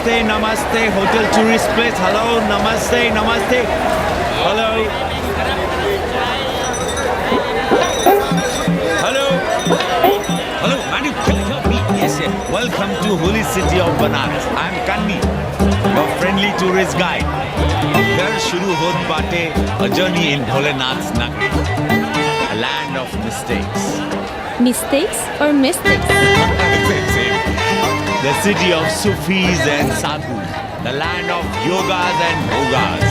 Namaste, namaste, hotel tourist place. Hello, namaste, namaste. Hello. Hello. Hello, Manu, can you help me? Yes, yes. Welcome to holy city of Banaras. I'm Kanni, your friendly tourist guide. Here shuru hot baate a journey in Bholenath's Nagari, a land of mistakes. Mistakes or mystics? Same. The city of Sufis and Sadhus, the land of yogas and bhogas,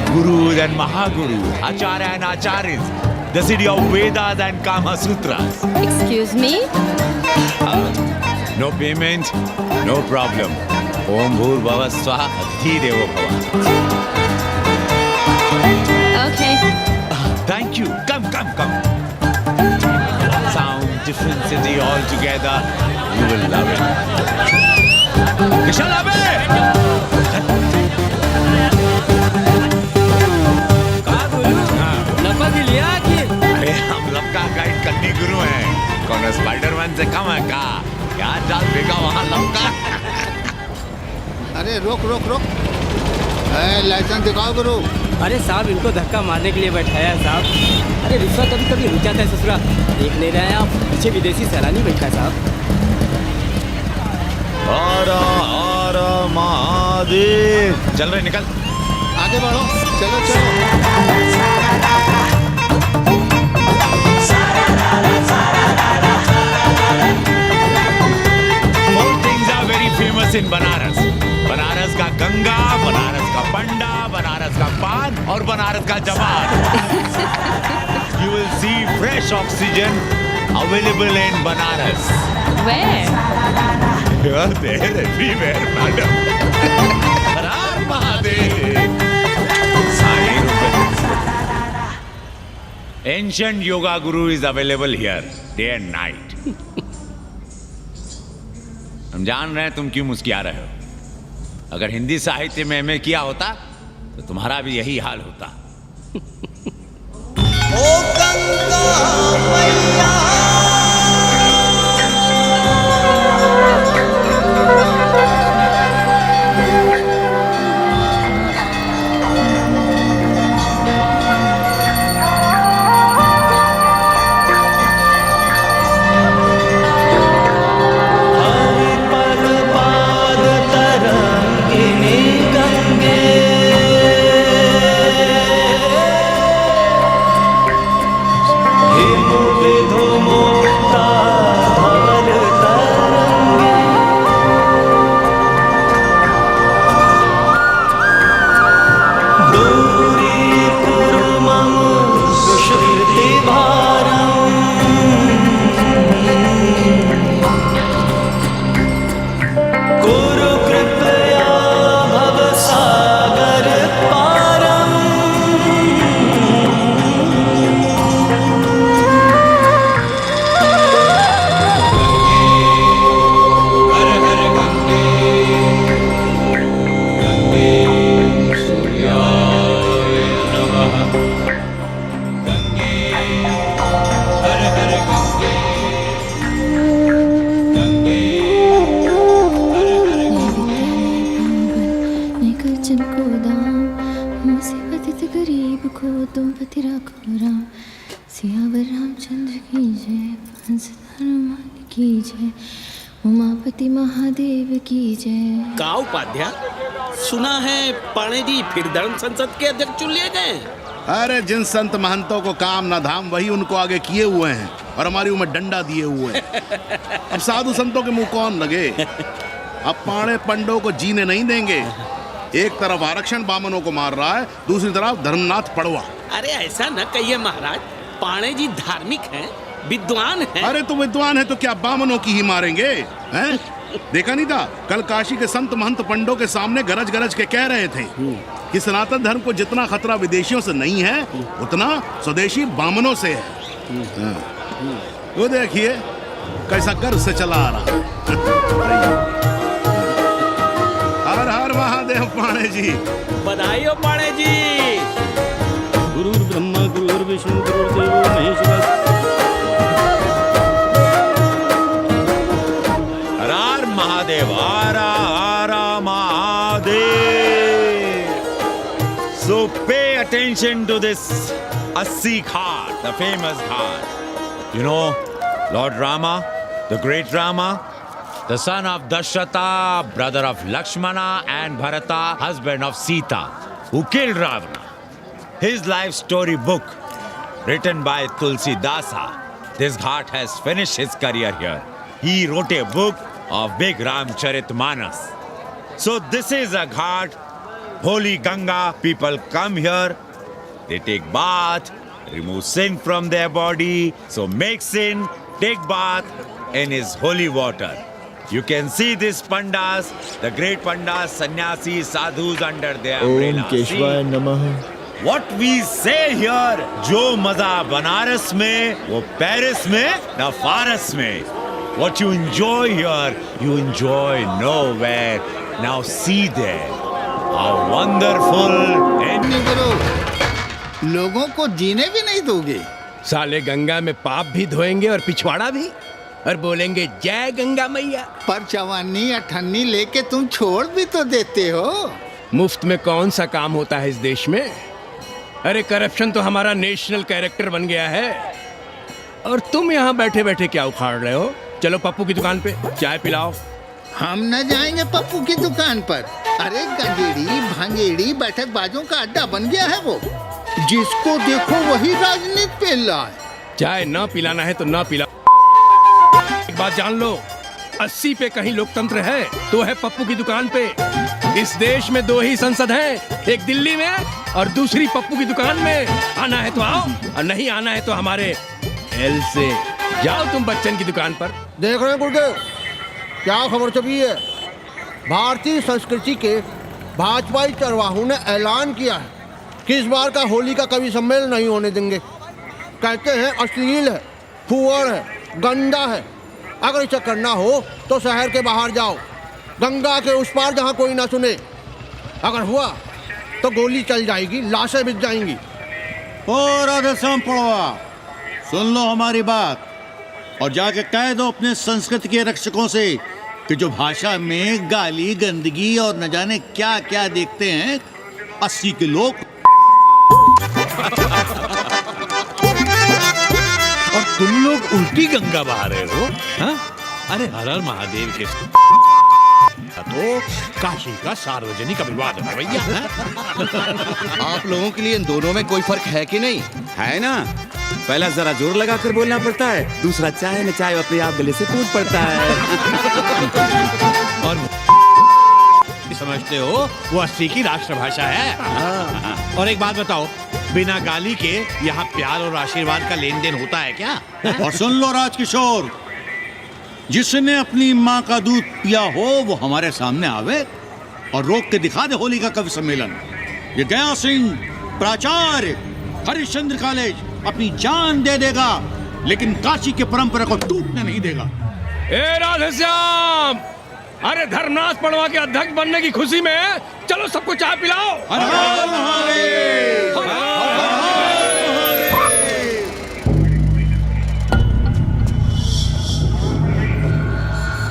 gurus and mahagurus, acharya and acharyas, the city of Vedas and Kama Sutras. Excuse me? No payment, no problem. Om Bhur Bhava Swaha Adhi Devo Bhava. Okay. Thank you. Come. Sound, different city altogether. You will love it. Kishan Abe! लपा भी लिया कि अरे हम लपका guide कन्नी गुरु हैं। कौन Spiderman से कम है का? क्या जाल फेंका वहाँ लपका? अरे रोक लाइसेंस दिखाओ गुरु। अरे साहब इनको धक्का मारने के लिए बैठाया है साहब। अरे रिश्वत कभी रुक जाता है ससुरा। देख नहीं रहे हैं आप, पीछे विदेशी सैलानी बैठा है साहब। हर हर महादेव। चल रहे निकल। आगे बढ़ो, चलो। Four things are very famous in Banaras. Banaras का गंगा, बनारस का पंडा, बनारस का पान और बनारस का जवान. You will see fresh oxygen available in Banaras. Where? You are there everywhere, madam. Har Har Mahadev. Ancient yoga guru is available here, day and night. हम जान रहे हैं तुम क्यों मुस्कुरा रहे हो. अगर हिंदी साहित्य में एमए किया होता तो तुम्हारा भी यही हाल होता. ओ गंगा मैया उमापति महादेव की जय. का उपाध्याय सुना है पाणे जी फिर धर्म संसद के अध्यक्ष चुन लिए गए. अरे जिन संत महंतों को काम न धाम वही उनको आगे किए हुए हैं और हमारी उम्र डंडा दिए हुए हैं. अब साधु संतों के मुंह कौन लगे. अब पाणे पंडों को जीने नहीं देंगे. एक तरफ आरक्षण बामनों को मार रहा है, दूसरी तरफ धर्मनाथ पड़वा. अरे ऐसा न कहिए महाराज, पाणे जी धार्मिक हैं, विद्वान हैं. अरे तो विद्वान है तो क्या बामनों की ही मारेंगे हैं? देखा नहीं था कल काशी के संत महंत पंडों के सामने गरज गरज के कह रहे थे कि सनातन धर्म को जितना खतरा विदेशियों से नहीं है उतना स्वदेशी बामनों से है. वो देखिए कैसा गर्व से चला आ रहा. हर हर महादेव पाणे जी. बधाई हो पाणे जी. गुरुर् ब्रह्मा गुरुर्विष्णु गुरुर्देवो महेश्वर. हर हर महादेव. आरा आरा attention to this Assi Ghat, the famous Ghat. You know, Lord Rama, the great Rama, the son of Dashrata, brother of Lakshmana and Bharata, husband of Sita, who killed Ravana. His life story book, written by Tulsi Dasa. This Ghat has finished his career here. He wrote a book of Big Ramcharitmanas. So this is a Ghat, holy Ganga. People come here, they take bath, remove sin from their body. So make sin, take bath in his holy water. You can see these pandas, the great pandas, sannyasis, sadhus under their umbrella. See? What we say here, जो मजा बनारस में, वो Paris में, ना फारस में. What you enjoy here, you enjoy nowhere. Now see there, how wonderful and करो, लोगों को जीने भी नहीं दोगे. साले गंगा में पाप भी धोएंगे और पिछवाड़ा भी, और बोलेंगे जय गंगा मैया. पर चवानी अठन्नी लेके तुम छोड़ भी तो देते हो. मुफ्त में कौन सा काम होता है इस देश में? अरे करप्शन तो हमारा नेशनल कैरेक्टर बन गया है. और तुम यहाँ बैठे बैठे क्या उखाड़ रहे हो? चलो पप्पू की दुकान पे चाय पिलाओ. हम न जाएंगे पप्पू की दुकान पर. अरे गंजेड़ी भांगेड़ी बैठक बाजों का अड्डा बन गया है वो. जिसको देखो वही राजनीति पेल रहा है. चाय न पिलाना है तो न पिला. एक बात जान लो, 80 पे कहीं लोकतंत्र है तो है पप्पू की दुकान पे. इस देश में 2 ही संसद हैं, एक दिल्ली में और दूसरी पप्पू की दुकान में. आना है तो आओ और नहीं आना है तो हमारे एल से जाओ तुम बच्चन की दुकान पर. देख रहे हैं गुरुदेव, क्या खबर छपी है? भारतीय संस्कृति के भाजपाई चरवाहों ने ऐलान किया है कि इस बार का होली का कवि सम्मेलन नहीं होने देंगे. कहते हैं अश्लील है, फुहड़ है, गंदा है. अगर इसे करना हो तो शहर के बाहर जाओ, गंगा के उस पार जहाँ कोई ना सुने. अगर हुआ तो गोली चल जाएगी, लाशें बिक जाएंगी. ओ राधेश्याम पड़वा, सुन लो हमारी बात और जाके कह दो अपने संस्कृति के रक्षकों से कि जो भाषा में गाली गंदगी और न जाने क्या क्या देखते हैं 80 के लोग. और तुम लोग उल्टी गंगा बहा रहे हो? हाँ? अरे हर हर महादेव के तो काशी का सार्वजनिक अभिवादन है भैया. आप लोगों के लिए इन दोनों में कोई फर्क है कि नहीं? है ना. पहला जरा जोर लगा कर बोलना पड़ता है, दूसरा चाय न चाय अपने आप गले से टूट पड़ता है. और समझते हो वो 80 की राष्ट्रभाषा है. और एक बात बताओ, बिना गाली के यहाँ प्यार और आशीर्वाद का लेन देन होता है क्या? और सुन लो राजकिशोर, जिसने अपनी माँ का दूध पिया हो वो हमारे सामने आवे और रोक के दिखा दे होली का कवि सम्मेलन. ये गया सिंह प्राचार्य हरिश्चंद्र कॉलेज अपनी जान दे देगा लेकिन काशी के परंपरा को टूटने नहीं देगा. ए राधेश्याम, अरे धर्मनाथ पड़वा के अध्यक्ष बनने की खुशी में चलो सबको चाय पिलाओ. हर हर महादेव, हर हर महादेव.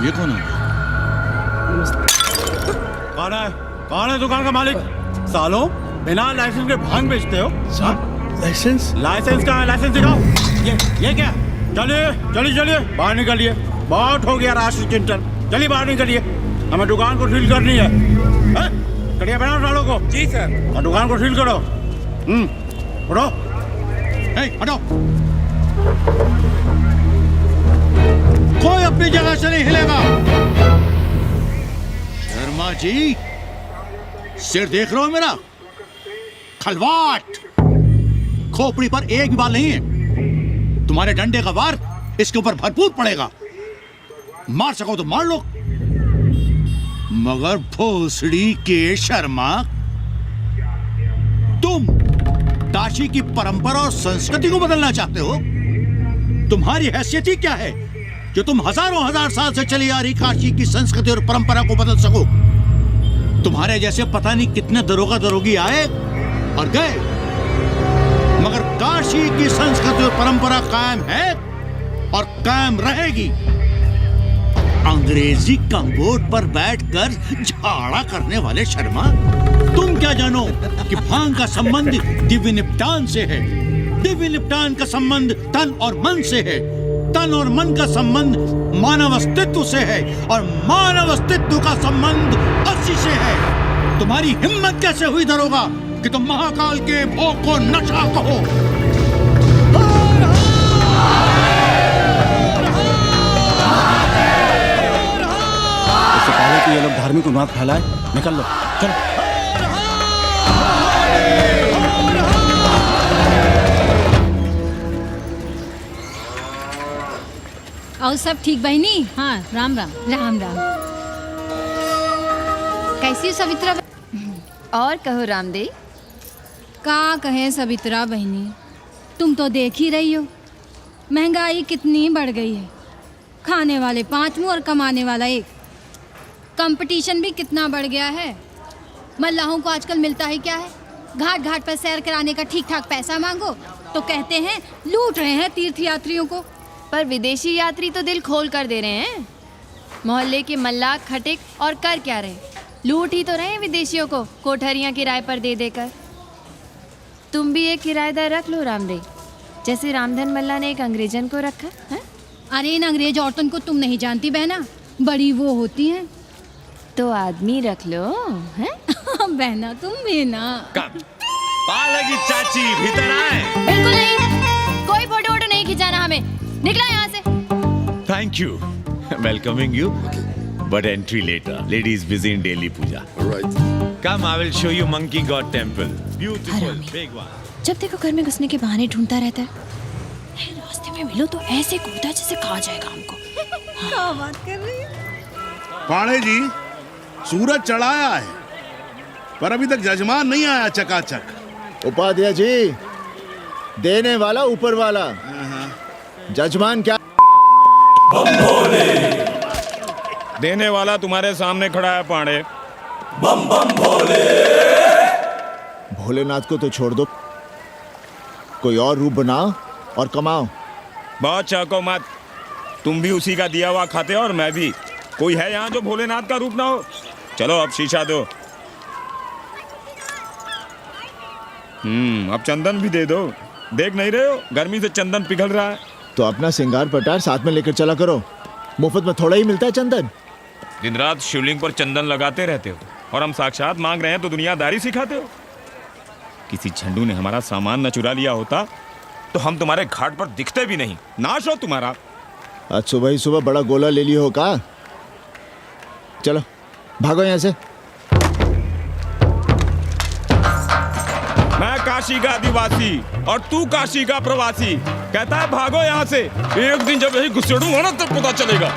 ये कौन है? कौन है दुकान का मालिक? सालों बिना लाइसेंस के भांग बेचते हो? लाइसेंस? लाइसेंस कहाँ है? लाइसेंस दिखाओ. ये क्या? चलिए बाहर निकलिए. बहुत हो गया राष्ट्रीय चिंतन. चलिए बाहर निकलिए, हमें दुकान को सील करनी है. कड़िया बनाओ सालों को. जी सर. और दुकान को सील करो. उठो. हटो. कोई अपनी जगह से नहीं हिलेगा. धर्मा जी, सिर देख रहे हो मेरा? खलवाट, खोपड़ी पर एक भी बाल नहीं है. तुम्हारे डंडे का वार इसके ऊपर भरपूर पड़ेगा. मार सको तो मार लो, मगर भोसड़ी के शर्मा, तुम काशी की परंपरा और संस्कृति को बदलना चाहते हो? तुम्हारी हैसियत ही क्या है जो तुम हजारों हजार साल से चली आ रही काशी की संस्कृति और परंपरा को बदल सको? तुम्हारे जैसे पता नहीं कितने दरोगा दरोगी आए और गए, मगर काशी की संस्कृति और परंपरा कायम है और कायम रहेगी. अंग्रेजी कंबोर्ड पर बैठकर झाड़ा करने वाले शर्मा, तुम क्या जानो कि भांग का संबंध दिव्य निपटान से है। दिव्य निपटान का संबंध तन और मन से है। तन और मन का संबंध मानव अस्तित्व से है और मानव अस्तित्व का संबंध अस्सी से है। तुम्हारी हिम्मत कैसे हुई दरोगा कि तुम महाकाल के भोग को नशा कहो? इससे पहले कि ये लोग धार्मिक उन्माद फैलाए, निकल लो, चलो। और सब ठीक बहनी? हाँ, राम राम। राम राम। कैसी हो सवित्रा? और कहो रामदेव। का कहे सवित्रा बहनी, तुम तो देख ही रही हो महंगाई कितनी बढ़ गई है। खाने वाले 5 मुंह और कमाने वाला 1। कंपटीशन भी कितना बढ़ गया है। मल्लाहों को आजकल मिलता है क्या है? घाट घाट पर सैर कराने का ठीक ठाक पैसा मांगो तो कहते हैं लूट रहे हैं तीर्थ यात्रियों को। पर विदेशी यात्री तो दिल खोल कर दे रहे हैं। मोहल्ले के मल्लाह खटिक और कर क्या रहे, लूट ही तो रहे हैं विदेशियों को कोठरियां किराए पर दे देकर। तुम भी एक किराएदार रख लो रामदेव, जैसे रामधन मल्ला ने एक अंग्रेजन को रखा है? अरे इन अंग्रेज औरतों को तुम नहीं जानती बहना, बड़ी वो होती हैं। तो आदमी रख लो हैं? बहना तुम भी ना। पालगी चाची भीतर आए। बिल्कुल नहीं, कोई फोटो वोटो नहीं खिंचाना हमें, निकला यहाँ से। Thank you. Welcoming you, but entry later. Ladies busy in daily puja. Right. Come, I will show you Monkey God Temple. Beautiful, big one. जब देखो घर में घुसने के बहाने ढूंढता रहता है। रास्ते में मिलो तो ऐसे कूदा जैसे खा जाएगा हमको। क्या बात कर रही है? पाणे जी, सूरज चढ़ाया है पर अभी तक जजमान नहीं आया चकाचक। उपाध्याय जी, देने वाला ऊपर वाला, जजमान क्या? देने वाला तुम्हारे सामने खड़ा है पांडे। भोलेनाथ को तो छोड़ दो, कोई और रूप बनाओ और कमाओ। बहुत चाको मत, तुम भी उसी का दिया हुआ खाते हो और मैं भी। कोई है यहाँ जो भोलेनाथ का रूप ना हो? चलो अब शीशा दो। अब चंदन भी दे दो। देख नहीं रहे हो गर्मी से चंदन पिघल रहा है। तो अपना सिंगार पटार साथ में लेकर चला करो, मुफ्त में थोड़ा ही मिलता है चंदन। दिन रात शिवलिंग पर चंदन लगाते रहते हो और हम साक्षात मांग रहे हैं तो दुनियादारी सिखाते हो। किसी झंडू ने हमारा सामान न चुरा लिया होता तो हम तुम्हारे घाट पर दिखते भी नहीं। नाश हो तुम्हारा। आज सुबह ही सुबह बड़ा गोला ले लिया हो का? चलो भागो यहाँ से। मैं काशी का आदिवासी और तू काशी का प्रवासी। कहता है भागो यहाँ से। एक दिन जब यही घुसेड़ूंगा ना तब पता चलेगा।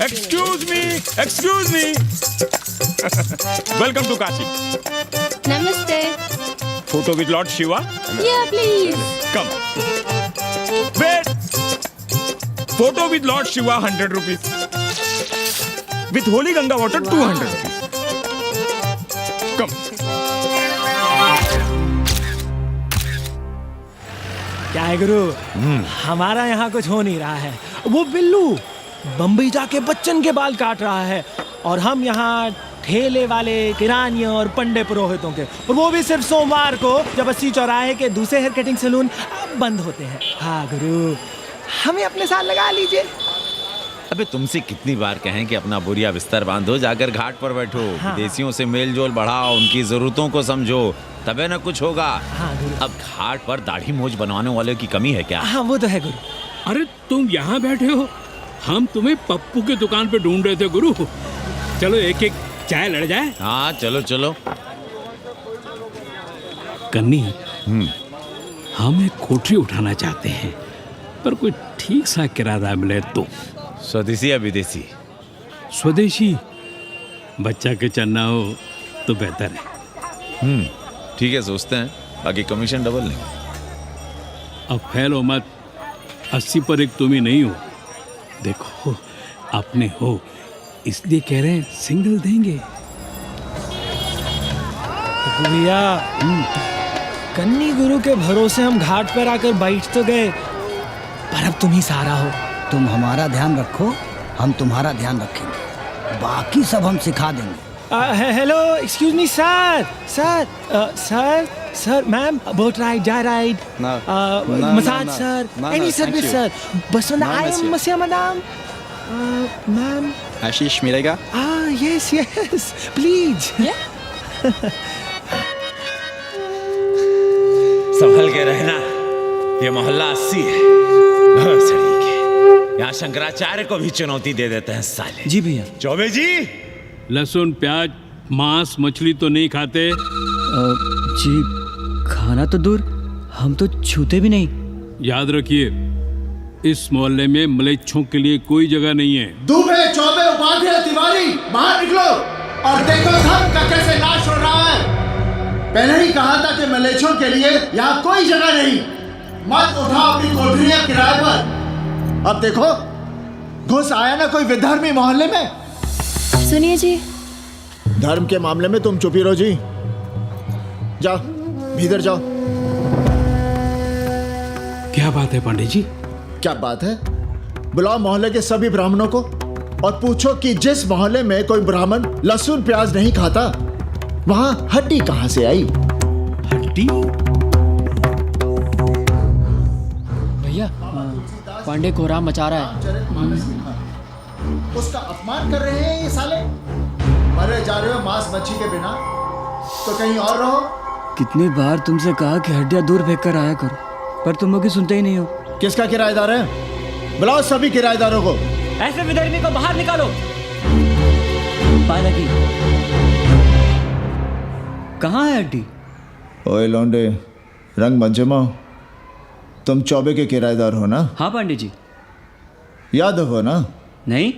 Excuse me welcome to Kashi. नमस्ते। Photo with lord Shiva. Yeah, please. Come wait. Photo with lord Shiva 100 rupees. With holy Ganga water 200 rupees. Come. क्या है गुरु, हमारा यहाँ कुछ हो नहीं रहा है। वो बिल्लू बम्बई जाके बच्चन के बाल काट रहा है और हम यहाँ ठेले वाले, किरानियों और पंडे पुरोहितों के, और वो भी सिर्फ सोमवार को, जब 80 चौराहे के दूसरे हेयर कटिंग सैलून बंद होते हैं। हाँ गुरु, हमें अपने साथ लगा लीजिए। अबे तुमसे कितनी बार कहें कि अपना बोरिया बिस्तर बांधो, जाकर घाट पर बैठो। हाँ। विदेशियों से मेल जोल बढ़ाओ, उनकी जरूरतों को समझो, तबे न कुछ होगा। हाँ गुरु। अब घाट पर दाढ़ी मोछ बनवाने वाले की कमी है क्या? हाँ वो तो है गुरु। अरे तुम यहाँ बैठे हो, हम तुम्हें पप्पू की दुकान पे ढूंढ रहे थे गुरु। चलो एक एक चाय लड़ जाए। हाँ चलो चलो। कन्नी, हम एक कोठरी उठाना चाहते हैं, पर कोई ठीक सा किराया मिले तो। स्वदेशी या विदेशी? स्वदेशी। बच्चा के चन्ना हो तो बेहतर है। ठीक है, सोचते हैं, बाकी कमीशन डबल लेंगे। अब फैलो मत, 80 पर एक तुम ही नहीं हो। देखो अपने हो इसलिए कह रहे हैं, सिंगल देंगे। भैया, कन्नी गुरु के भरोसे हम घाट पर आकर बैठ तो गए, पर अब तुम ही सहारा हो। तुम हमारा ध्यान रखो, हम तुम्हारा ध्यान रखेंगे। बाकी सब हम सिखा देंगे। Hello, excuse me sir, sir, ma'am, boat ride, जा ride, massage sir, any service sir, बस आई एम मसिया मैडम, मैम। आशीष मिलेगा? Yes, please. संभल के रहना, ये मोहल्ला 80 है, बहुत सड़ी के। यहाँ शंकराचार्य को भी चुनौती दे देते हैं साले। जी भैया। चौबे जी, लहसुन, प्याज, मांस, मछली तो नहीं खाते? जी खाना तो दूर, हम तो छूते भी नहीं। याद रखिए, इस मोहल्ले में मलेच्छों के लिए कोई जगह नहीं है। दुबे, चौबे, उपाध्याय, तिवारी, बाहर निकलो और देखो धर्म का कैसे नाश हो रहा है। पहले ही कहा था कि मलेच्छों के लिए यहाँ कोई जगह नहीं। मत उठाओ अपनी कोठरियाँ किराए पर। अब देखो, घुस आया ना कोई विधर्मी मोहल्ले में। सुनिए जी, धर्म के मामले में तुम चुप ही रहो जी। जाओ, भीतर जाओ। क्या बात है पंडित जी? क्या बात है? बुलाओ मोहल्ले के सभी ब्राह्मणों को और पूछो कि जिस मोहल्ले में कोई ब्राह्मण लहसुन प्याज नहीं खाता, वहां हड्डी कहां से आई? हड्डी? भैया, पांडे कोहराम मचा रहा है। उसका अपमान कर रहे हैं ये साले। मरे जा रहे हो मांस मच्छी के बिना, तो कहीं और रहो। कितनी बार तुमसे कहा कि हड्डियां दूर फेंक कर आया करो, पर तुम लोग सुनते ही नहीं हो। किसका किराएदार है? बुलाओ सभी किराएदारों को। ऐसे विधर्मी को बाहर निकालो। पायला की कहाँ है हड्डी? ओए लौंडे, रंग मत जमाओ। तुम चौबे के किराएदार हो ना? हाँ पंडित जी। यादव हो ना? नहीं,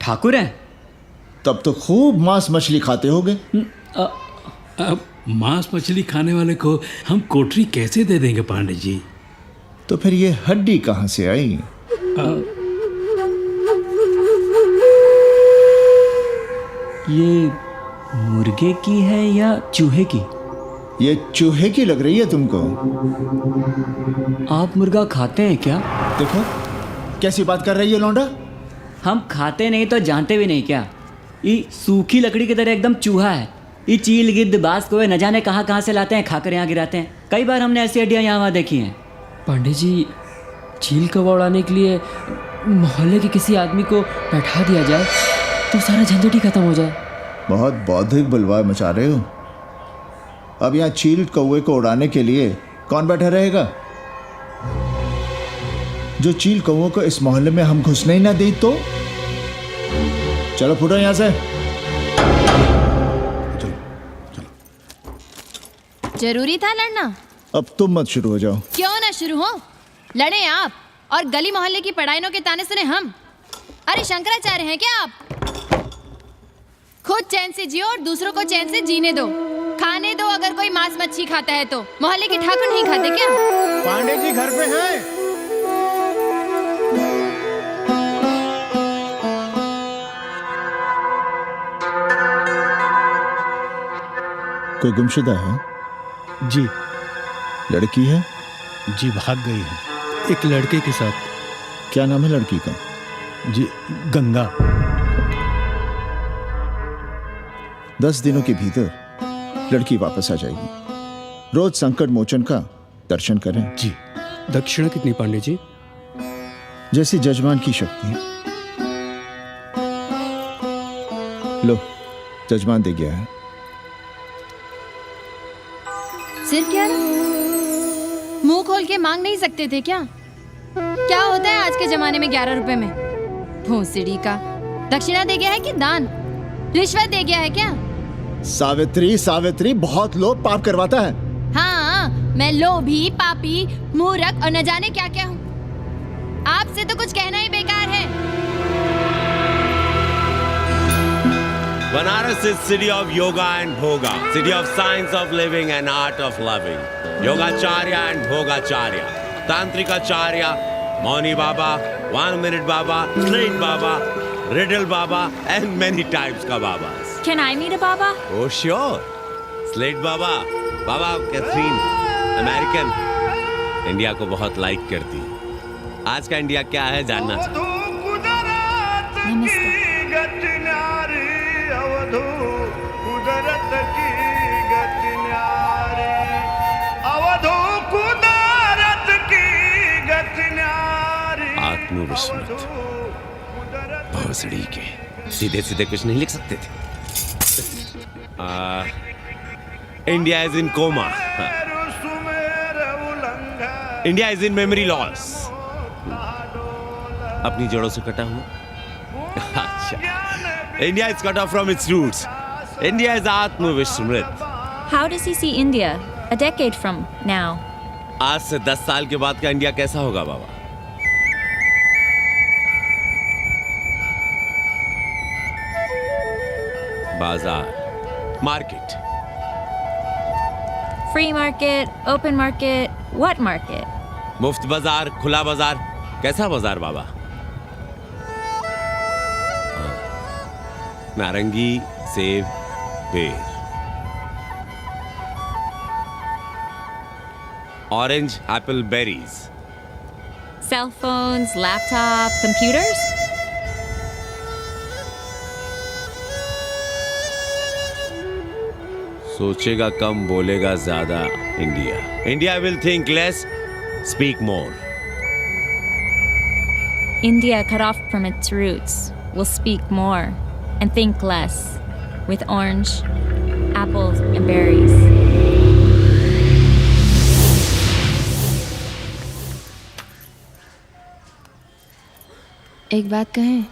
ठाकुर हैं। तब तो खूब मांस मछली खाते होगे। अब मांस मछली खाने वाले को हम कोठरी कैसे दे देंगे पांडे जी? तो फिर ये हड्डी कहाँ से आई? ये मुर्गे की है या चूहे की? ये चूहे की लग रही है तुमको। आप मुर्गा खाते हैं क्या? देखो कैसी बात कर रही है लौंडा। हम खाते नहीं तो जानते भी नहीं क्या? ये सूखी लकड़ी की तरह एकदम चूहा है। ये चील, गिद्ध, बाज को न जाने कहाँ से लाते हैं, खाकर यहाँ गिराते हैं। कई बार हमने ऐसी हड्डियाँ यहाँ वहाँ देखी हैं। पंडित जी, चील कौवा उड़ाने के लिए मोहल्ले के किसी आदमी को बैठा दिया जाए तो सारा झंझट ही खत्म हो जाए। बहुत बौद्धिक बलवा मचा रहे हो। अब यहाँ चील कौवे को उड़ाने के लिए कौन बैठा रहेगा? जो चील कौवों को इस मोहल्ले में हम घुसने ही ना दे तो। चलो फुटो यहाँ से। जरूरी था लड़ना? अब तुम मत शुरू हो जाओ। क्यों ना शुरू हो? लड़े आप और गली मोहल्ले की पढ़ाइयों के ताने सुने हम। अरे शंकराचार्य हैं क्या आप? खुद चैन से जियो और दूसरों को चैन से जीने दो। खाने दो अगर कोई मांस मच्छी खाता है तो। मोहल्ले के ठाकुर नहीं खाते क्या? पांडे जी घर पे हैं? कोई गुमशुदा है? जी। लड़की है? जी भाग गई है, एक लड़के के साथ। क्या नाम है लड़की का? जी गंगा। 10 दिनों के भीतर लड़की वापस आ जाएगी। रोज संकट मोचन का दर्शन करें। जी। दक्षिणा कितनी पांडे जी? जैसी जजमान की शक्ति। लो, जजमान दे गया है। सिर्फ क्या? मुंह खोल के मांग नहीं सकते थे क्या? क्या होता है आज के जमाने में 11 रुपए में? भोंसड़ी का। दक्षिणा दे गया है कि दान? रिश्वत दे गया है क्या? सावित्री, सावित्री बहुत लोभ पाप करवाता है। हाँ, मैं लोभी, पापी, मूर्ख और न जाने क्या क्या हूँ। आपसे तो कुछ कहना ही बेकार है। Banaras is city of yoga and bhoga, city of science of living and art of loving. Yogacharya and Bhogacharya, Tantrikacharya, Mauni Baba, 1 minute Baba, straight Baba, riddle Baba and many types ka Babas. Can I meet a Baba? Oh sure, Slate Baba, Baba Catherine, American, India को बहुत like करती है। आज का India क्या है जानना चाहती? नमस्ते। आत्मविस्मृत भोसड़ी के सीधे सीधे कुछ नहीं लिख सकते थे। India is in coma, India is in memory loss, अपनी जड़ों से कटा हुआ। अच्छा, India is cut off from its roots, India is आत्मविस्मृत। How does he see India a decade from now? आज से 10 साल के बाद का इंडिया कैसा होगा बाबा? बाजार, market, Free market, open market, what market? मुफ्त बाजार, खुला बाजार, कैसा बाजार बाबा? नारंगी, सेब, बेर, orange, Apple, berries, Cell phones, laptop, computers? सोचेगा कम बोलेगा ज्यादा India. India will think less, speak more. India cut off from its roots will speak more and think less with orange, apples, and berries. एक बात कहें,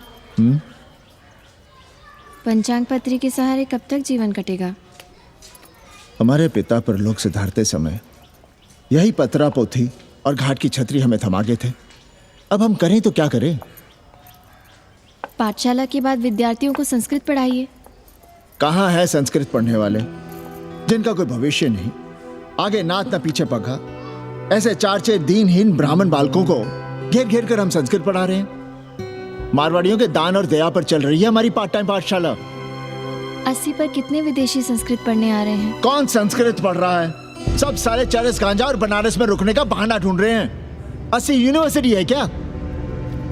पंचांग पत्री के सहारे कब तक जीवन कटेगा? हमारे पिता पर लोग सिधारते समय यही पतरा पोथी और घाट की छतरी हमें थमा गए थे। अब हम करें तो क्या करें? पाठशाला के बाद विद्यार्थियों को संस्कृत पढ़ाइए। कहाँ है संस्कृत पढ़ने वाले जिनका कोई भविष्य नहीं, आगे नात न पीछे पगा। ऐसे 4 दीनहीन ब्राह्मण बालकों को घेर घेर कर हम संस्कृत पढ़ा रहे हैं। मारवाड़ियों के दान और दया पर चल रही है हमारी पार्ट टाइम पाठशाला। 80 पर कितने विदेशी संस्कृत पढ़ने आ रहे हैं? कौन संस्कृत पढ़ रहा है? सब सारे चरस गांजा और बनारस में रुकने का बहाना ढूंढ रहे हैं। 80 यूनिवर्सिटी है क्या?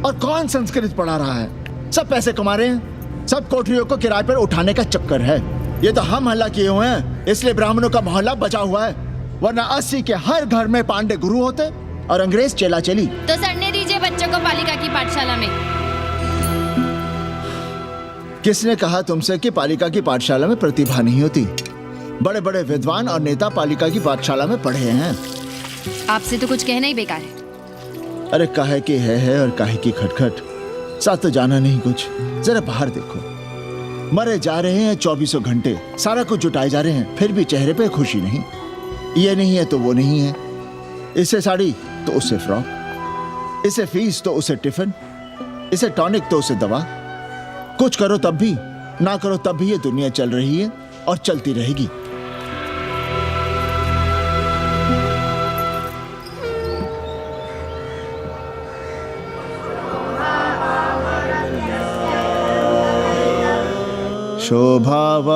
और कौन संस्कृत पढ़ा रहा है? सब पैसे कमा रहे हैं। सब कोठरियों को किराए पर उठाने का चक्कर है। ये तो हम हल्ला किए हुए हैं, इसलिए ब्राह्मणों का मोहल्ला बचा हुआ है। वरना 80 के हर घर में पांडे गुरु होते और अंग्रेज चेला चली। तो सड़ने दीजिए बच्चों को पालिका की पाठशाला में। किसने कहा तुमसे कि पालिका की पाठशाला में प्रतिभा नहीं होती? बड़े बड़े विद्वान और नेता पालिका की पाठशाला में पढ़े हैं। आपसे तो कुछ कहना ही बेकार है। अरे काहे की है और काहे की खटखट, साथ तो जाना नहीं कुछ। जरा बाहर देखो, मरे जा रहे हैं 24 घंटे, सारा कुछ जुटाए जा रहे हैं, फिर भी चेहरे पे खुशी नहीं। ये नहीं है तो वो नहीं है, इसे साड़ी तो उससे फ्रॉक, इसे फीस तो उसे टिफिन, इसे टॉनिक तो उसे दवा। कुछ करो तब भी, ना करो तब भी ये दुनिया चल रही है और चलती रहेगी।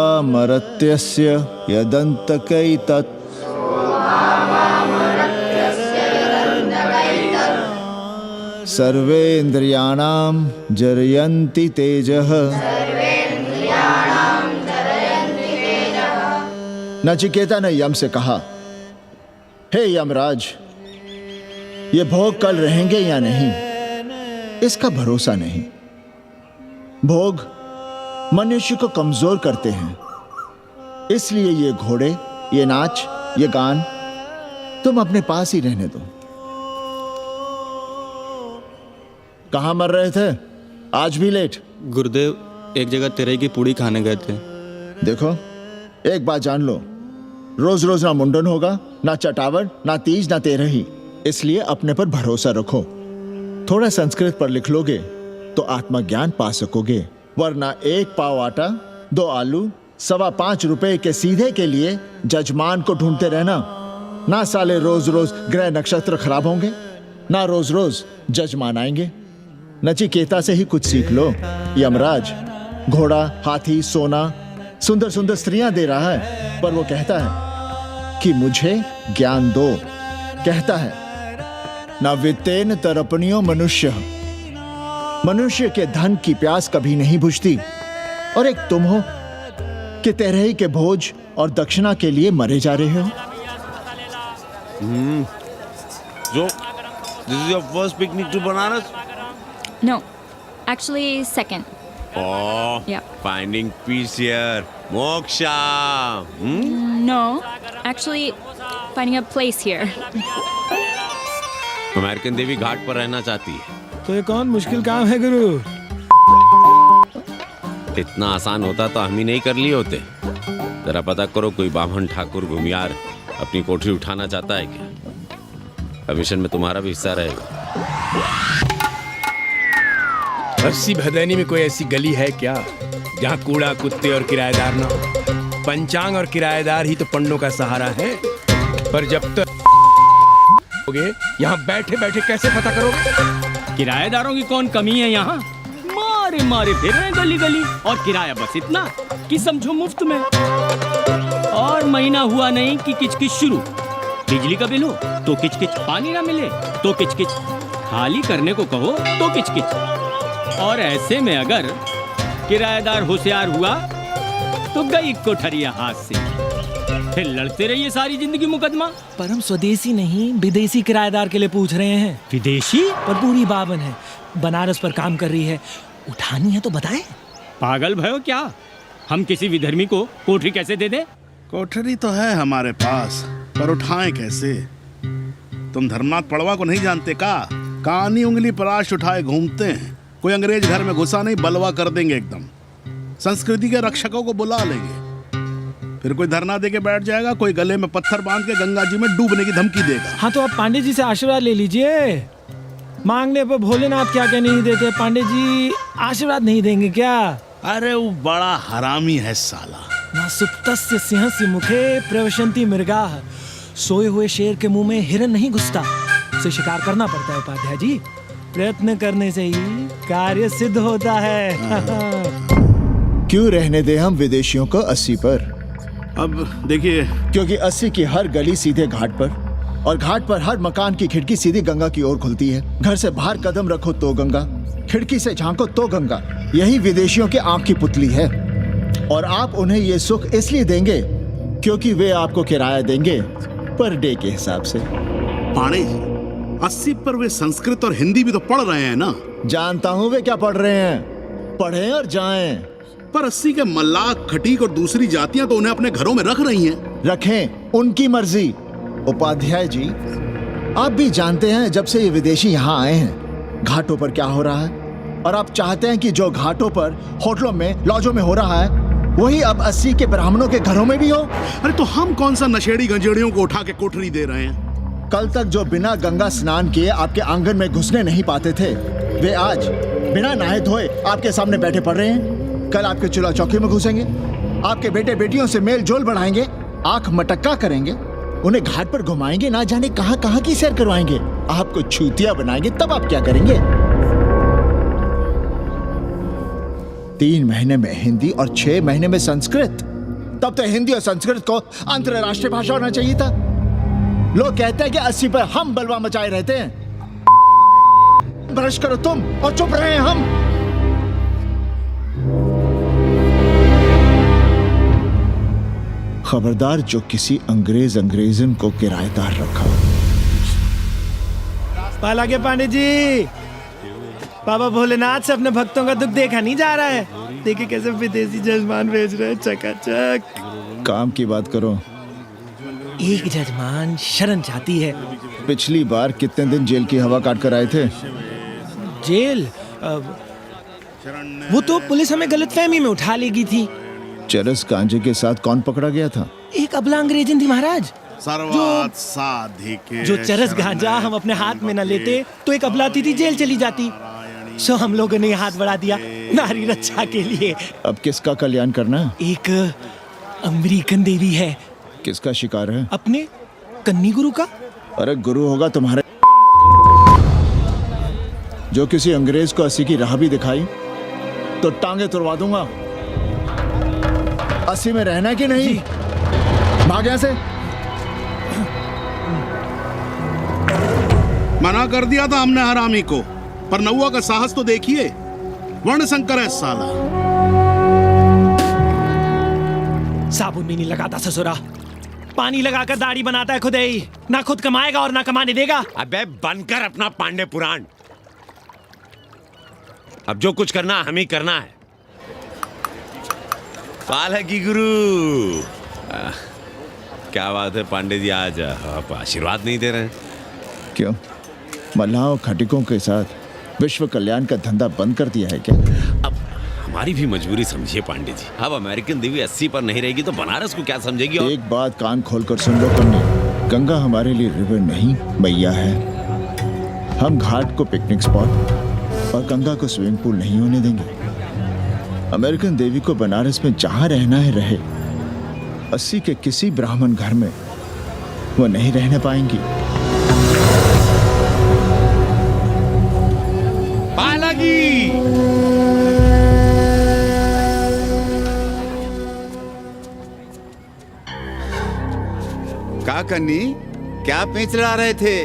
शोभावामरत्यस्य यदन्तकैतत् सर्वेन्द्रियाणां जरयन्ति तेजः। नचिकेता ने यम से कहा, हे यमराज, ये भोग कल रहेंगे या नहीं इसका भरोसा नहीं। भोग मनुष्य को कमजोर करते हैं, इसलिए ये घोड़े, ये नाच, ये गान तुम अपने पास ही रहने दो। कहाँ मर रहे थे? आज भी लेट? गुरुदेव, एक जगह तेरई की पूड़ी खाने गए थे। देखो, एक बात जान लो, रोज रोज ना मुंडन होगा, ना चटावट, ना तीज, ना तेरही। इसलिए अपने पर भरोसा रखो। थोड़ा संस्कृत पर लिख लोगे तो आत्मज्ञान पा सकोगे, वरना 1 पाव आटा, 2 आलू, 5.25 रुपए के सीधे के लिए जजमान को ढूंढते रहना। ना साले रोज रोज ग्रह नक्षत्र खराब होंगे, ना रोज रोज जजमान आएंगे। नचिकेता से ही कुछ सीख लो। यमराज घोड़ा, हाथी, सोना, सुंदर सुंदर स्त्रियां दे रहा है, पर वो कहता है कि मुझे ज्ञान दो। कहता है ना वित्तेन तरपणियो मनुष्य, मनुष्य के धन की प्यास कभी नहीं बुझती। और एक तुम हो कि तेरही के भोज और दक्षिणा के लिए मरे जा रहे हो। So, this is your first picnic to Banaras? No, actually, second. Oh, Yeah. finding peace here. Moksha. No, actually, finding a place here. American देवी घाट पर रहना चाहती है। तो ये कौन मुश्किल काम है गुरु? इतना आसान होता तो हम ही नहीं कर लिए होते। जरा पता करो कोई बामन ठाकुर घुमियार अपनी कोठरी उठाना चाहता है क्या? कमीशन में तुम्हारा भी हिस्सा रहेगा। 80 भदैनी में कोई ऐसी गली है क्या जहाँ कूड़ा कुत्ते और किराएदार ना हो? पंचांग और किराएदार ही तो पंडों का सहारा है। पर जब तक यहाँ बैठे बैठे कैसे पता करोगे? किराएदारों की कौन कमी है यहाँ? मारे मारे फिर रहे गली गली, और किराया बस इतना कि समझो मुफ्त में। और महीना हुआ नहीं कि किचकिच शुरू। बिजली का बिल हो तो किचकिच, पानी ना मिले तो किचकिच, खाली करने को कहो तो किचकिच। और ऐसे में अगर किराएदार होशियार हुआ तो गई कोठरिया हाथ से, फिर लड़ते रहिए सारी जिंदगी मुकदमा। पर हम स्वदेशी नहीं विदेशी किराएदार के लिए पूछ रहे हैं। विदेशी? पर पूरी बावन है, बनारस पर काम कर रही है, उठानी है तो बताएं। पागल भयो क्या? हम किसी विधर्मी को कोठरी कैसे दे दे? कोठरी तो है हमारे पास, पर उठाएं कैसे? तुम धर्मनाथ पड़वा को नहीं जानते का? कानी उंगली पराश उठाए घूमते हैं। कोई अंग्रेज घर में घुसा नहीं, बलवा कर देंगे एकदम। संस्कृति के रक्षकों को बुला लेंगे, फिर कोई धरना दे के बैठ जाएगा, कोई गले में पत्थर बांध के गंगा जी में डूबने की धमकी देगा। हाँ तो आप पांडे जी से आशीर्वाद ले लीजिए। मांगने पर भोलेनाथ क्या क्या नहीं देते, पांडे जी आशीर्वाद नहीं देंगे क्या? अरे वो बड़ा हरामी है साला। ना सुप्तस्य सिंहस्य मुखे प्रवशन्ति मृगाः। सोए हुए शेर के मुंह में हिरन नहीं घुसता, उसे शिकार करना पड़ता है उपाध्याय जी। प्रयत्न करने से ही कार्य सिद्ध होता है। क्यों रहने दे हम विदेशियों को 80 पर? अब देखिए, क्योंकि 80 की हर गली सीधे घाट पर, और घाट पर हर मकान की खिड़की सीधी गंगा की ओर खुलती है। घर से बाहर कदम रखो तो गंगा, खिड़की से झांको तो गंगा। यही विदेशियों की आंख की पुतली है। और आप उन्हें ये सुख इसलिए देंगे क्योंकि वे आपको किराया देंगे पर डे के हिसाब से। पाणे जी, 80 पर वे संस्कृत और हिंदी भी तो पढ़ रहे हैं ना? जानता हूँ वे क्या पढ़ रहे हैं, पढ़ें और जाएं। पर 80 के मल्लाक, खटीक और दूसरी जातियां तो उन्हें अपने घरों में रख रही हैं। रखें, उनकी मर्जी। उपाध्याय जी, आप भी जानते हैं जब से ये विदेशी यहाँ आए हैं घाटों पर क्या हो रहा है, और आप चाहते हैं कि जो घाटों पर, होटलों में, लॉजों में हो रहा है वही अब 80 के ब्राह्मणों के घरों में भी हो। अरे तो हम कौन सा नशेड़ी गंजेड़ियों को उठा के कोठरी दे रहे हैं? कल तक जो बिना गंगा स्नान किए आपके आंगन में घुसने नहीं पाते थे, वे आज बिना नहाए धोए आपके सामने बैठे पड़ रहे हैं। कल आपके चूल्हा चौकी में घुसेंगे, आपके बेटे बेटियों से मेल जोल बढ़ाएंगे, आंख मटक्का करेंगे, उन्हें घाट पर घुमाएंगे, ना जाने कहां कहां की सैर करवाएंगे, आपको छूतिया बनाएंगे। तब आप क्या करेंगे? 3 महीने में हिंदी और 6 महीने में संस्कृत। तब तो हिंदी और संस्कृत को अंतरराष्ट्रीय भाषा होना चाहिए था। लोग कहते हैं कि 80 पर हम बलवा मचाए रहते हैं। ब्रश करो तुम और चुप रहे हम। खबरदार जो किसी अंग्रेजन को किराएदार रखा। पाला के पांडे जी, बाबा भोलेनाथ से अपने भक्तों का दुख देखा नहीं जा रहा है। देखिए कैसे विदेशी जजमान भेज रहे हैं, चकाचक। काम की बात करो। एक जजमान शरण चाहती है। पिछली बार कितने दिन जेल की हवा काट कर आए थे? जेल? वो तो पुलिस हमें गलतफहमी में उठा लेगी थी। चरस गांजे के साथ कौन पकड़ा गया था? एक अबला अंग्रेजन थी महाराज। सर्वात साधिके जो चरस गांजा हम अपने हाथ में न लेते तो एक अबलाती थी जेल चली जाती। सो हम लोगों ने हाथ बढ़ा दिया नारी रक्षा के लिए। अब किसका कल्याण करना? एक अमेरिकन देवी है। किसका शिकार है? अपने कन्नी गुरु का। अरे गुरु होगा तुम्हारे, जो किसी अंग्रेज को 80 की राह भी दिखाई तो टांगे तुड़वा दूंगा। 80 में रहना है कि नहीं? भाग यहां से। मना कर दिया था हमने हरामी को, पर नौआ का साहस तो देखिए। वर्ण संकर है साला। साबुन भी नहीं लगाता ससुरा, पानी लगाकर दाढ़ी बनाता है खुद ही। ना खुद कमाएगा और ना कमाने देगा। अबे बनकर अपना पांडे पुराण। अब जो कुछ करना हमें ही करना है। पाल है की गुरु। क्या बात है पांडे जी, आज आप आशीर्वाद नहीं दे रहे हैं? क्यों, मल्लाहों खटिकों के साथ विश्व कल्याण का धंधा बंद कर दिया है क्या? अब हमारी भी मजबूरी समझिए पांडे जी। अब अमेरिकन देवी 80 पर नहीं रहेगी तो बनारस को क्या समझेगी? और एक बात कान खोलकर सुन लो कन्नी, गंगा हमारे लिए रिवर नहीं मैया है। हम घाट को पिकनिक स्पॉट और गंगा को स्विमिंग पूल नहीं होने देंगे। अमेरिकन देवी को बनारस में जहां रहना है रहे, 80 के किसी ब्राह्मण घर में वो नहीं रहने पाएंगी। पालगी का कन्नी, क्या पेंच ला रहे थे?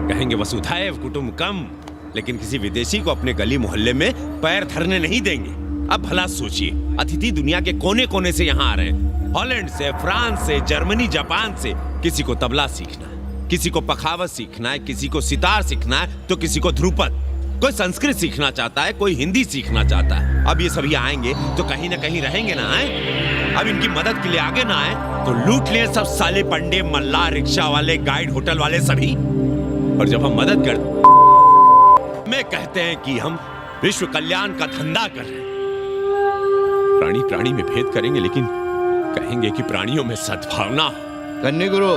कहेंगे वसुधैव कुटुंबकम, लेकिन किसी विदेशी को अपने गली मोहल्ले में पैर धरने नहीं देंगे। अब भला सोचिए, अतिथि दुनिया के कोने कोने से यहाँ आ रहे हैं, हॉलैंड से, फ्रांस से, जर्मनी, जापान से। किसी को तबला सीखना है, किसी को पखावत सीखना है, किसी को सितार सीखना है, तो किसी को ध्रुपद। कोई संस्कृत सीखना चाहता है, कोई हिंदी सीखना चाहता है। अब ये सभी आएंगे तो कहीं ना कहीं रहेंगे ना। आए अब इनकी मदद के लिए आगे ना आए तो लूट लिए सब साले पंडे, मल्ला, रिक्शा वाले, गाइड, होटल वाले सभी। और जब हम मदद करते में कहते हैं कि हम विश्व कल्याण का धंधा कर रहे हैं। प्राणी प्राणी में भेद करेंगे, लेकिन कहेंगे कि प्राणियों में सद्भावना। कन्नी गुरु,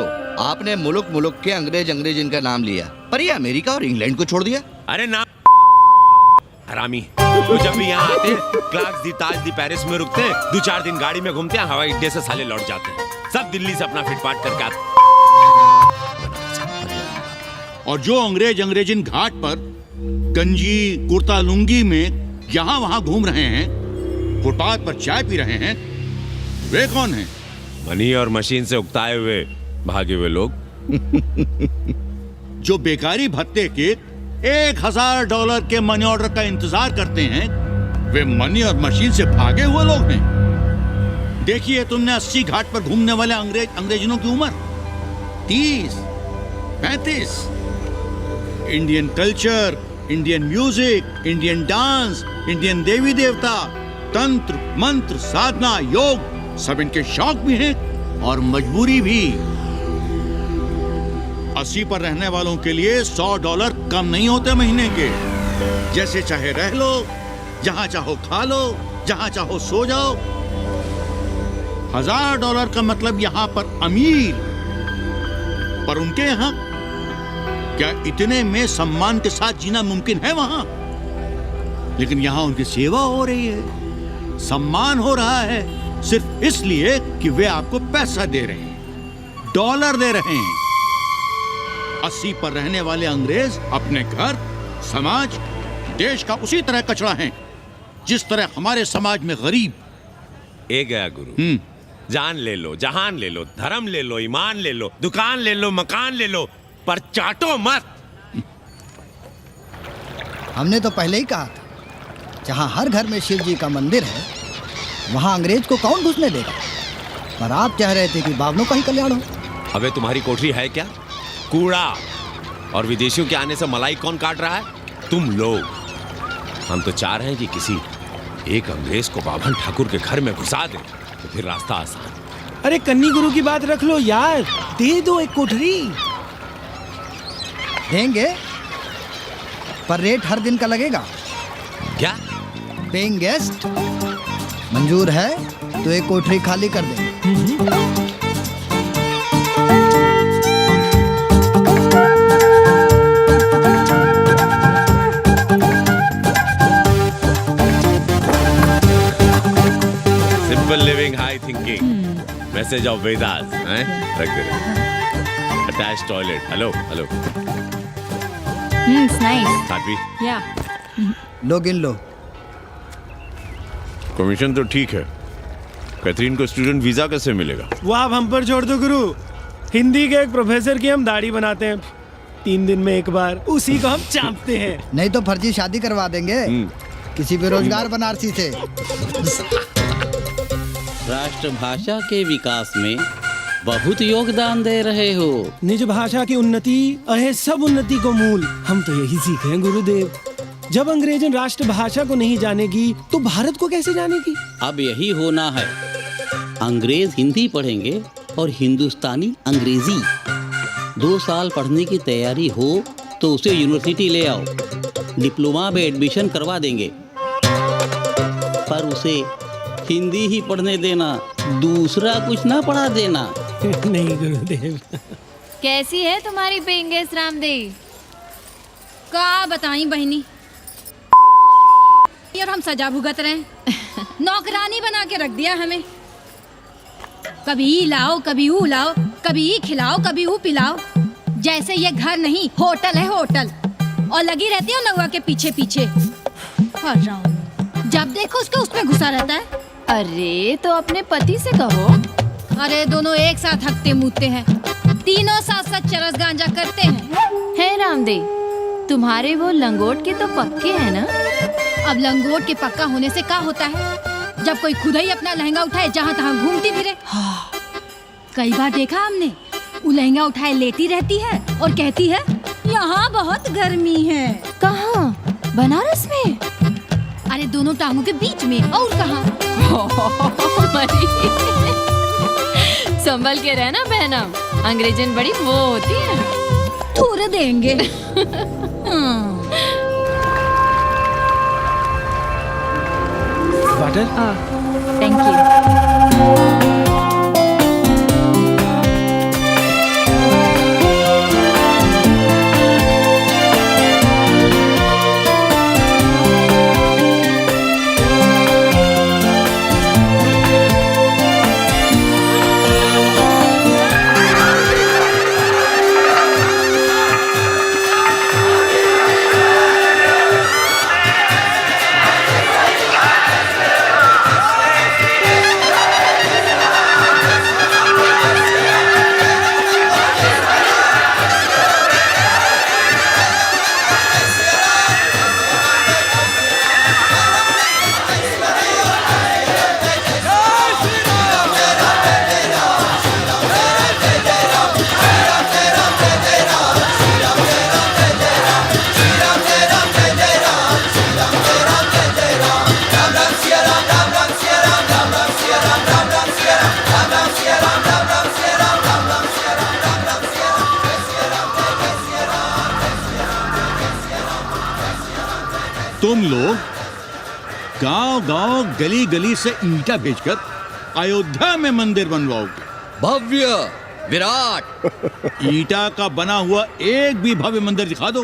आपने मुल्क मुल्क के अंग्रेज इनका नाम लिया, पर ये अमेरिका और इंग्लैंड को छोड़ दिया। अरे ना हरामी, तो जब भी यहाँ आते क्लार्क्स दी, ताज दी, पेरिस में रुकते हैं, 2-4 दिन गाड़ी में घूमते हैं, हवाई अड्डे से साले लौट जाते हैं। सब दिल्ली से अपना फिटपाट करके आते। और जो अंग्रेजिन घाट पर गंजी कुर्ता लुंगी में यहाँ वहाँ घूम रहे हैं, फुटपाथ पर चाय पी रहे हैं, वे कौन हैं? मनी और मशीन से उकताए हुए भागे हुए लोग। जो बेकारी भत्ते के $1000 के मनी ऑर्डर का इंतजार करते हैं, वे मनी और मशीन से भागे हुए लोग हैं। देखिए तुमने 80 घाट पर घूमने वाले अंग्रेजों की उम्र 30, 35। Indian culture, Indian music, Indian dance, Indian देवी देवता, तंत्र, मंत्र, साधना, योग, सब इनके शौक भी हैं और मजबूरी भी। 80 पर रहने वालों के लिए $100 कम नहीं होते महीने के। जैसे चाहे रह लो, जहां चाहो खा लो, जहां चाहो सो जाओ। $1000 का मतलब यहां पर अमीर, पर उनके यहां क्या इतने में सम्मान के साथ जीना मुमकिन है वहां? लेकिन यहां उनकी सेवा हो रही है, सम्मान हो रहा है, सिर्फ इसलिए कि वे आपको पैसा दे रहे हैं, डॉलर दे रहे हैं। 80 पर रहने वाले अंग्रेज अपने घर, समाज, देश का उसी तरह कचरा हैं, जिस तरह हमारे समाज में गरीब। ए गया गुरु, जान ले लो, जहान ले लो, धर्म ले लो, ईमान ले लो, दुकान ले लो, मकान ले लो, पर चाटो मत। हमने तो पहले ही कहा था, जहां हर घर में शिव जी का मंदिर है, वहां अंग्रेज को कौन घुसने देगा। पर आप कह रहे थे कि बावनों का ही कल्याण हो। अबे तुम्हारी कोठरी है क्या? कूड़ा। और विदेशियों के आने से मलाई कौन काट रहा है? तुम लोग। हम तो चाह रहे हैं कि किसी एक अंग्रेज को बाभन ठाकुर के घर में घुसा दे, तो फिर रास्ता आसान। अरे कन्नी गुरु की बात रख लो यार, दे दो एक कोठरी। देंगे, पर रेट हर दिन का लगेगा। क्या? पेइंग गेस्ट मंजूर है तो एक कोठरी खाली कर देंगे। Simple living, high thinking, message of Vedas हैं? रख दे। Attach toilet. Hello hello. It's nice. साथी, Yeah. लो गिन लो। कमीशन तो ठीक है, कैथरीन को स्टूडेंट वीजा कैसे मिलेगा? वो आप हम पर छोड़ दो गुरु। हिंदी के एक प्रोफेसर की हम दाढ़ी बनाते हैं 3 दिन में एक बार, उसी को हम चापते हैं। नहीं तो फर्जी शादी करवा देंगे किसी बेरोजगार बनारसी से। राष्ट्रभाषा के विकास में बहुत योगदान दे रहे हो। निज भाषा की उन्नति अहे सब उन्नति को मूल। हम तो यही सीखे हैं गुरुदेव। जब अंग्रेजन राष्ट्रभाषा को नहीं जानेगी तो भारत को कैसे जानेगी? अब यही होना है। अंग्रेज हिंदी पढ़ेंगे और हिंदुस्तानी अंग्रेजी। 2 साल पढ़ने की तैयारी हो तो उसे यूनिवर्सिटी ले आओ, डिप्लोमा में एडमिशन करवा देंगे। पर उसे हिंदी ही पढ़ने देना, दूसरा कुछ ना पढ़ा देना। नहीं गुरुदेव। कैसी है तुम्हारी पेंगेस रामदेव? का बताई बहनी, और हम सजा भुगत रहे हैं। नौकरानी बना के रख दिया हमें। कभी ई लाओ, कभी ऊ लाओ, कभी ई खिलाओ, कभी ऊ पिलाओ। जैसे ये घर नहीं होटल है होटल। और लगी रहती है नौवा के पीछे पीछे। जब देखो उसके उसमें घुसा रहता है। अरे तो अपने पति से कहो। अरे दोनों एक साथ हकते मूतते हैं, तीनों साथ साथ चरस गांजा करते हैं। है रामदेव, तुम्हारे वो लंगोट के तो पक्के हैं ना? अब लंगोट के पक्का होने से क्या होता है? जब कोई खुद ही अपना लहंगा उठाए जहाँ तहाँ घूमती फिरे। कई बार देखा हमने, वो लहंगा उठाए लेती रहती है और कहती है यहाँ बहुत गर्मी है। कहाँ? बनारस में? अरे दोनों टांगों के बीच में। और कहाँ? संभल के रहना बहनम, अंग्रेजन बड़ी वो होती है। थूर देंगे। वाटर? Thank you. तुम लोग गांव-गांव, गली-गली से ईंटा भेजकर अयोध्या में मंदिर बनवाओगे। भव्य, विराट। ईंटा का बना हुआ एक भी भव्य मंदिर दिखा दो।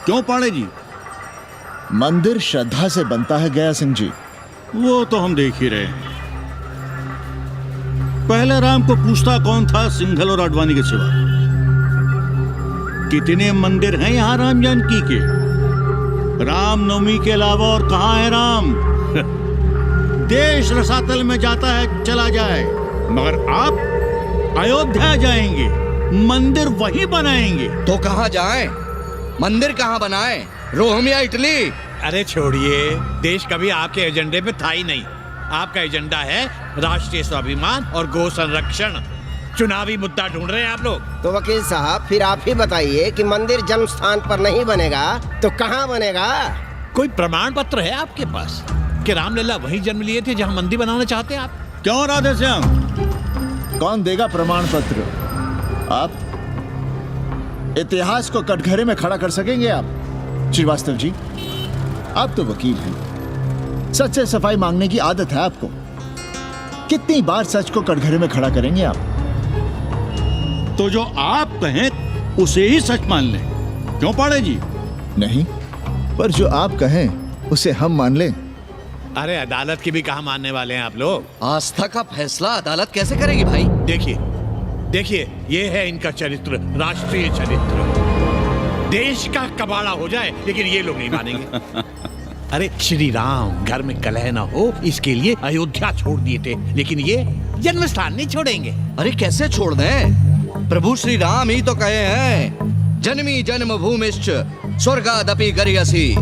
क्यों पाड़े जी? मंदिर श्रद्धा से बनता है गया सिंह जी। वो तो हम देख ही रहे हैं। पहले राम को पूछता कौन था सिंघल और आडवाणी के सिवा? कितने मंदिर हैं यहाँ राम जानकी के? रामनवमी के अलावा और कहाँ है राम? देश रसातल में जाता है चला जाए, मगर आप अयोध्या जाएंगे, मंदिर वहीं बनाएंगे। तो कहाँ जाएं? मंदिर कहाँ बनाएं? रोम या इटली? अरे छोड़िए, देश कभी आपके एजेंडे पे था ही नहीं। आपका एजेंडा है राष्ट्रीय स्वाभिमान और गौ संरक्षण। चुनावी मुद्दा ढूंढ रहे हैं आप लोग। तो वकील साहब फिर आप ही बताइए कि मंदिर जन्म स्थान पर नहीं बनेगा तो कहाँ बनेगा? कोई प्रमाण पत्र है आपके पास कि रामलला वहीं जन्म लिए थे जहाँ मंदिर बनाना चाहते हैं आप? क्यों राधे श्याम? कौन देगा प्रमाण पत्र? आप इतिहास को कटघरे में खड़ा कर सकेंगे आप? श्रीवास्तव जी, आप तो वकील हैं, सच से सफाई मांगने की आदत है आपको। कितनी बार सच को कटघरे में खड़ा करेंगे आप? तो जो आप कहें उसे ही सच मान लें। क्यों पाड़े जी? नहीं, पर जो आप कहें उसे हम मान लें। अरे अदालत की भी कहाँ मानने वाले हैं आप लोग? आस्था का फैसला अदालत कैसे करेगी भाई? देखिए, ये है इनका चरित्र, राष्ट्रीय चरित्र। देश का कबाड़ा हो जाए लेकिन ये लोग नहीं मानेंगे। अरे श्री राम घर में कलह न हो इसके लिए अयोध्या छोड़ दिए थे, लेकिन ये जन्म स्थान नहीं छोड़ेंगे। अरे कैसे छोड़ दें? प्रभु श्री राम ही तो कहे हैं, जन्मी जन्म भूमिश्च स्वर्गादपि गरियसी।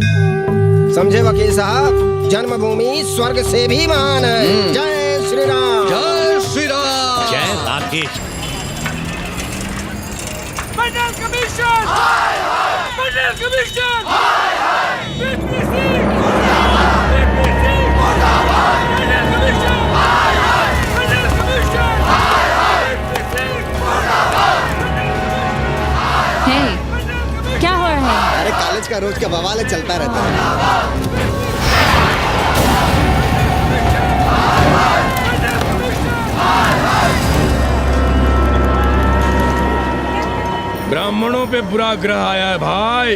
समझे वकील साहब, जन्मभूमि स्वर्ग से भी महान है। जय श्री राम। जय श्री राम। जय राधे मंडल कमीशन मंडल कमीशन क्या हो रहा है? अरे कॉलेज का रोज का बवाल चलता रहता है। ब्राह्मणों पे बुरा ग्रह आया है भाई।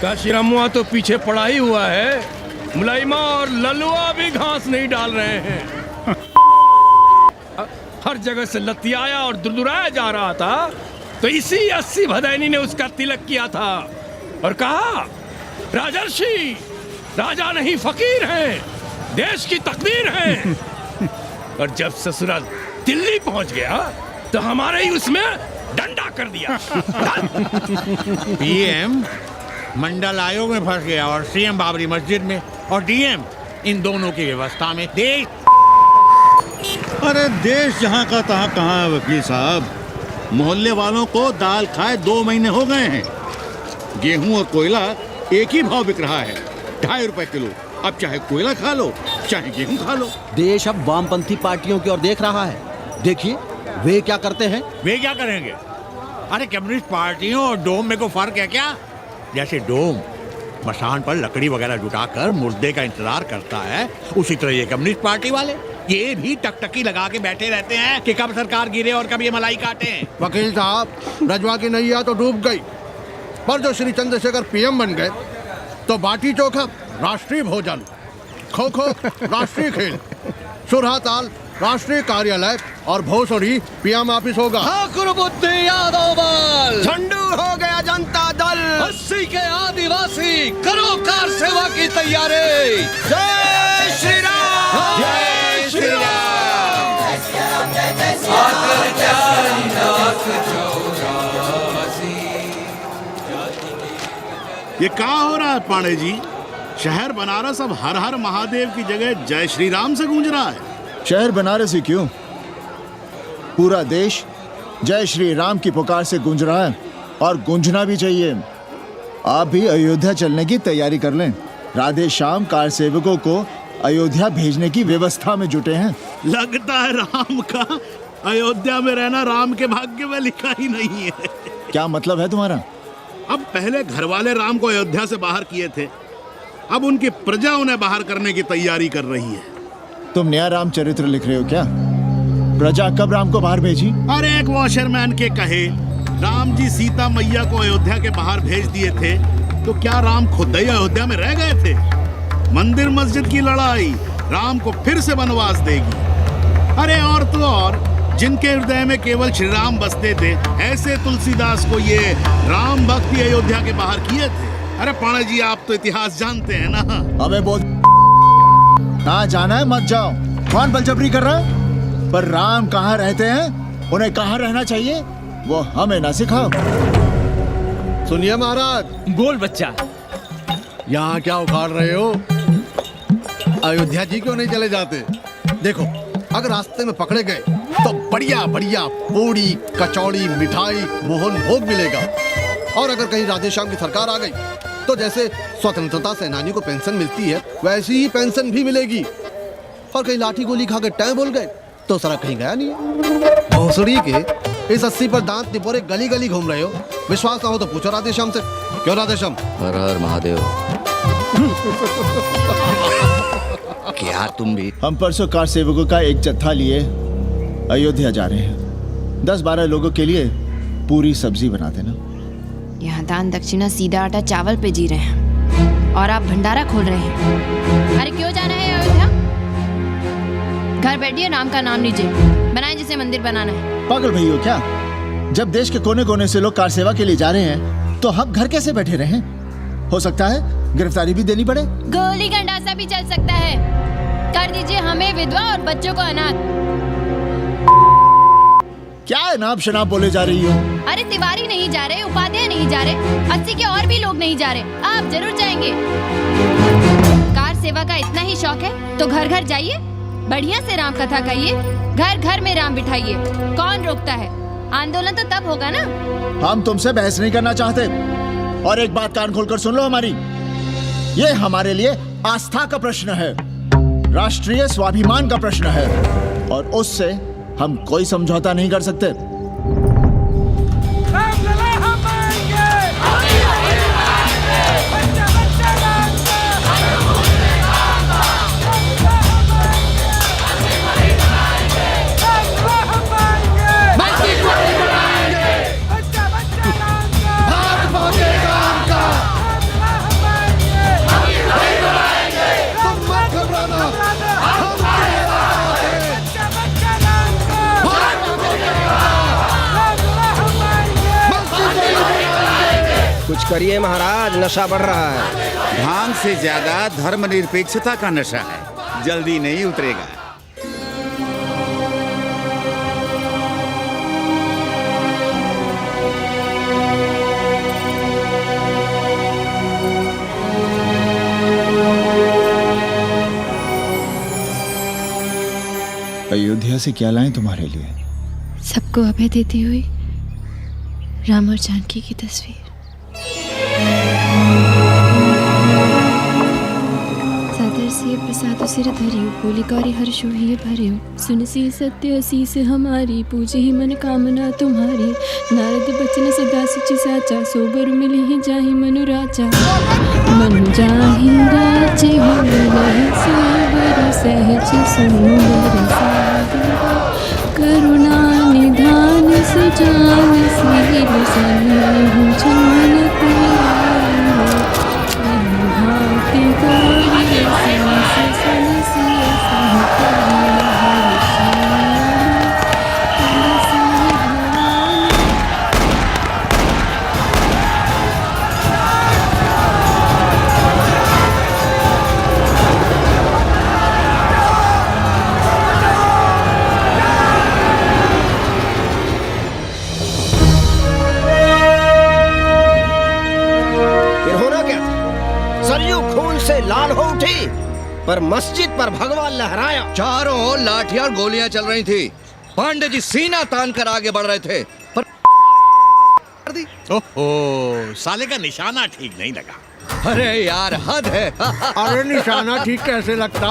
काशीरामुआ तो पीछे पड़ा ही हुआ है, मुलाइमा और ललुआ भी घास नहीं डाल रहे हैं। हर जगह से लतियाया और दुरदुराया जा रहा था, तो इसी 80 भदैनी ने उसका तिलक किया था और कहा राजर्षि राजा नहीं फकीर हैं, देश की तकदीर हैं। और जब ससुराल दिल्ली पहुंच गया तो हमारे ही उसमें डंडा कर दिया। पीएम मंडल आयोग में फंस गया और सीएम बाबरी मस्जिद में, और डीएम इन दोनों की व्यवस्था में। देश अरे देश जहाँ का तहाँ कहाँ है वकील साहब। मोहल्ले वालों को दाल खाए 2 महीने हो गए हैं। गेहूं और कोयला एक ही भाव बिक रहा है, 2.5 रुपए किलो। अब चाहे कोयला खा लो चाहे गेहूं खा लो। देश अब वामपंथी पार्टियों की ओर देख रहा है। देखिए वे क्या करते हैं। वे क्या करेंगे? अरे कम्युनिस्ट पार्टियों और डोम में को फर्क है क्या? जैसे डोम मसान पर लकड़ी वगैरह जुटाकर मुर्दे का इंतजार करता है, उसी तरह ये कम्युनिस्ट पार्टी वाले ये भी टकटकी लगा के बैठे रहते हैं कि कब सरकार गिरे और कब ये मलाई काटे। वकील साहब रजवा की नैया तो डूब गई, पर जो श्री चंद्रशेखर पीएम बन गए तो बाटी चोखा राष्ट्रीय भोजन, खो खो राष्ट्रीय खेल, सुरहा ताल राष्ट्रीय कार्यालय और भोसड़ी पीएम ऑफिस होगा। ठाकुर बुद्धि यादव बल, झंडू हो गया जनता दल, 80 के आदिवासी करो कार सेवा की तैयारी। जय श्री राम, जय श्री राम। ये क्या हो रहा है पांडे जी? शहर बनारस अब हर हर महादेव की जगह जय श्री राम से गूंज रहा है। शहर बनारस ही क्यों, पूरा देश जय श्री राम की पुकार से गूंज रहा है और गूंजना भी चाहिए। आप भी अयोध्या चलने की तैयारी कर लें। राधे श्याम कार सेवकों को अयोध्या भेजने की व्यवस्था में जुटे हैं। लगता है राम का अयोध्या में रहना राम के भाग्य में लिखा ही नहीं है। क्या मतलब है तुम्हारा? अब पहले घर वाले राम को अयोध्या से बाहर किए थे, अब उनकी प्रजा उन्हें बाहर करने की तैयारी कर रही है। तुम नया रामचरित्र लिख रहे हो क्या? प्रजा कब राम को बाहर भेजी? अरे एक वॉशरमैन के कहे राम जी सीता मैया को अयोध्या के बाहर भेज दिए थे, तो क्या राम खुद ही अयोध्या में रह गए थे? मंदिर मस्जिद की लड़ाई राम को फिर से वनवास देगी। अरे और तो और जिनके हृदय में केवल श्री राम बसते थे, ऐसे तुलसीदास को ये राम भक्ति अयोध्या के बाहर किए थे। अरे पाणा जी आप तो इतिहास जानते हैं ना। हमें बोल कहाँ जाना है मत जाओ। कौन बलजबरी कर रहा है? पर राम कहाँ रहते हैं, उन्हें कहाँ रहना चाहिए, वो हमें ना सिखाओ। सुनिए महाराज। बोल बच्चा। यहाँ क्या उखाड़ रहे हो? अयोध्या जी क्यों नहीं चले जाते? देखो अगर रास्ते में पकड़े गए तो बढ़िया बढ़िया पूड़ी कचौड़ी मिठाई मोहन भोग मिलेगा, और अगर कहीं राधे श्याम की सरकार आ गई तो जैसे स्वतंत्रता सेनानी को पेंशन मिलती है वैसी ही पेंशन भी मिलेगी। और कहीं लाठी गोली खा के टैं बोल गए तो सारा कहीं गया नहीं। भोसड़ी के इस 80 पर दांत निपोरे गली गली घूम रहे हो। विश्वास ना हो तो पूछो राधे श्याम से। क्यों राधे श्याम? हर हर महादेव। क्या तुम भी? हम परसों कार सेवकों का एक जत्था लिए अयोध्या जा रहे हैं। 10-12 लोगों के लिए पूरी सब्जी बना देना। यहाँ दान दक्षिणा सीधा आटा चावल पे जी रहे हैं और आप भंडारा खोल रहे हैं। अरे क्यों जाना है अयोध्या? घर बैठिए, राम का नाम लीजिए, बनाए जिसे मंदिर बनाना है। पागल भई हो क्या? जब देश के कोने कोने से लोग कार सेवा के लिए जा रहे हैं तो हम घर कैसे बैठे रहें? हो सकता है गिरफ्तारी भी देनी पड़े। गोली गंडासा भी चल सकता है। कर दीजिए हमें विधवा और बच्चों को अनाथ। क्या नाम शनाब बोले जा रही हो? अरे तिवारी नहीं जा रहे, उपाध्याय नहीं जा रहे, 80 के और भी लोग नहीं जा रहे। आप जरूर जाएंगे। कार सेवा का इतना ही शौक है तो घर घर जाइए, बढ़िया से राम कथा कहिए, घर घर में राम बिठाइए, कौन रोकता है? आंदोलन तो तब होगा ना। हम तुमसे बहस नहीं करना चाहते। और एक बात कान खोलकर सुन लो हमारी, ये हमारे लिए आस्था का प्रश्न है, राष्ट्रीय स्वाभिमान का प्रश्न है, और उससे हम कोई समझौता नहीं कर सकते। कुछ करिए महाराज, नशा बढ़ रहा है। भांग से ज्यादा धर्मनिरपेक्षता का नशा है, जल्दी नहीं उतरेगा। अयोध्या से क्या लाएं तुम्हारे लिए? सबको अभय देती हुई राम और जानकी की तस्वीर। सादर से प्रसाद सिर धरियो, बोली गौरी हर्ष हुई भरियो, सुनसी सत्य असीस हमारी, पूजे ही मन कामना तुम्हारी, नारद बचन सदा सच साचा, सोबर मिली ही जाहि मनु राजा, मनु जाहि राजे हो लहि सोबर सहज सुंदर सादर, करुणा निधान सुजान सील सनेहु जानती, भांति गौरी सांस सनसी लाल हो उठी, पर मस्जिद पर भगवा लहराया। चारों ओर लाठियां और गोलियां चल रही थी। पांडे जी सीना तान कर आगे बढ़ रहे थे, पर ओहो, साले का निशाना ठीक नहीं लगा। अरे यार हद है। अरे निशाना ठीक कैसे लगता?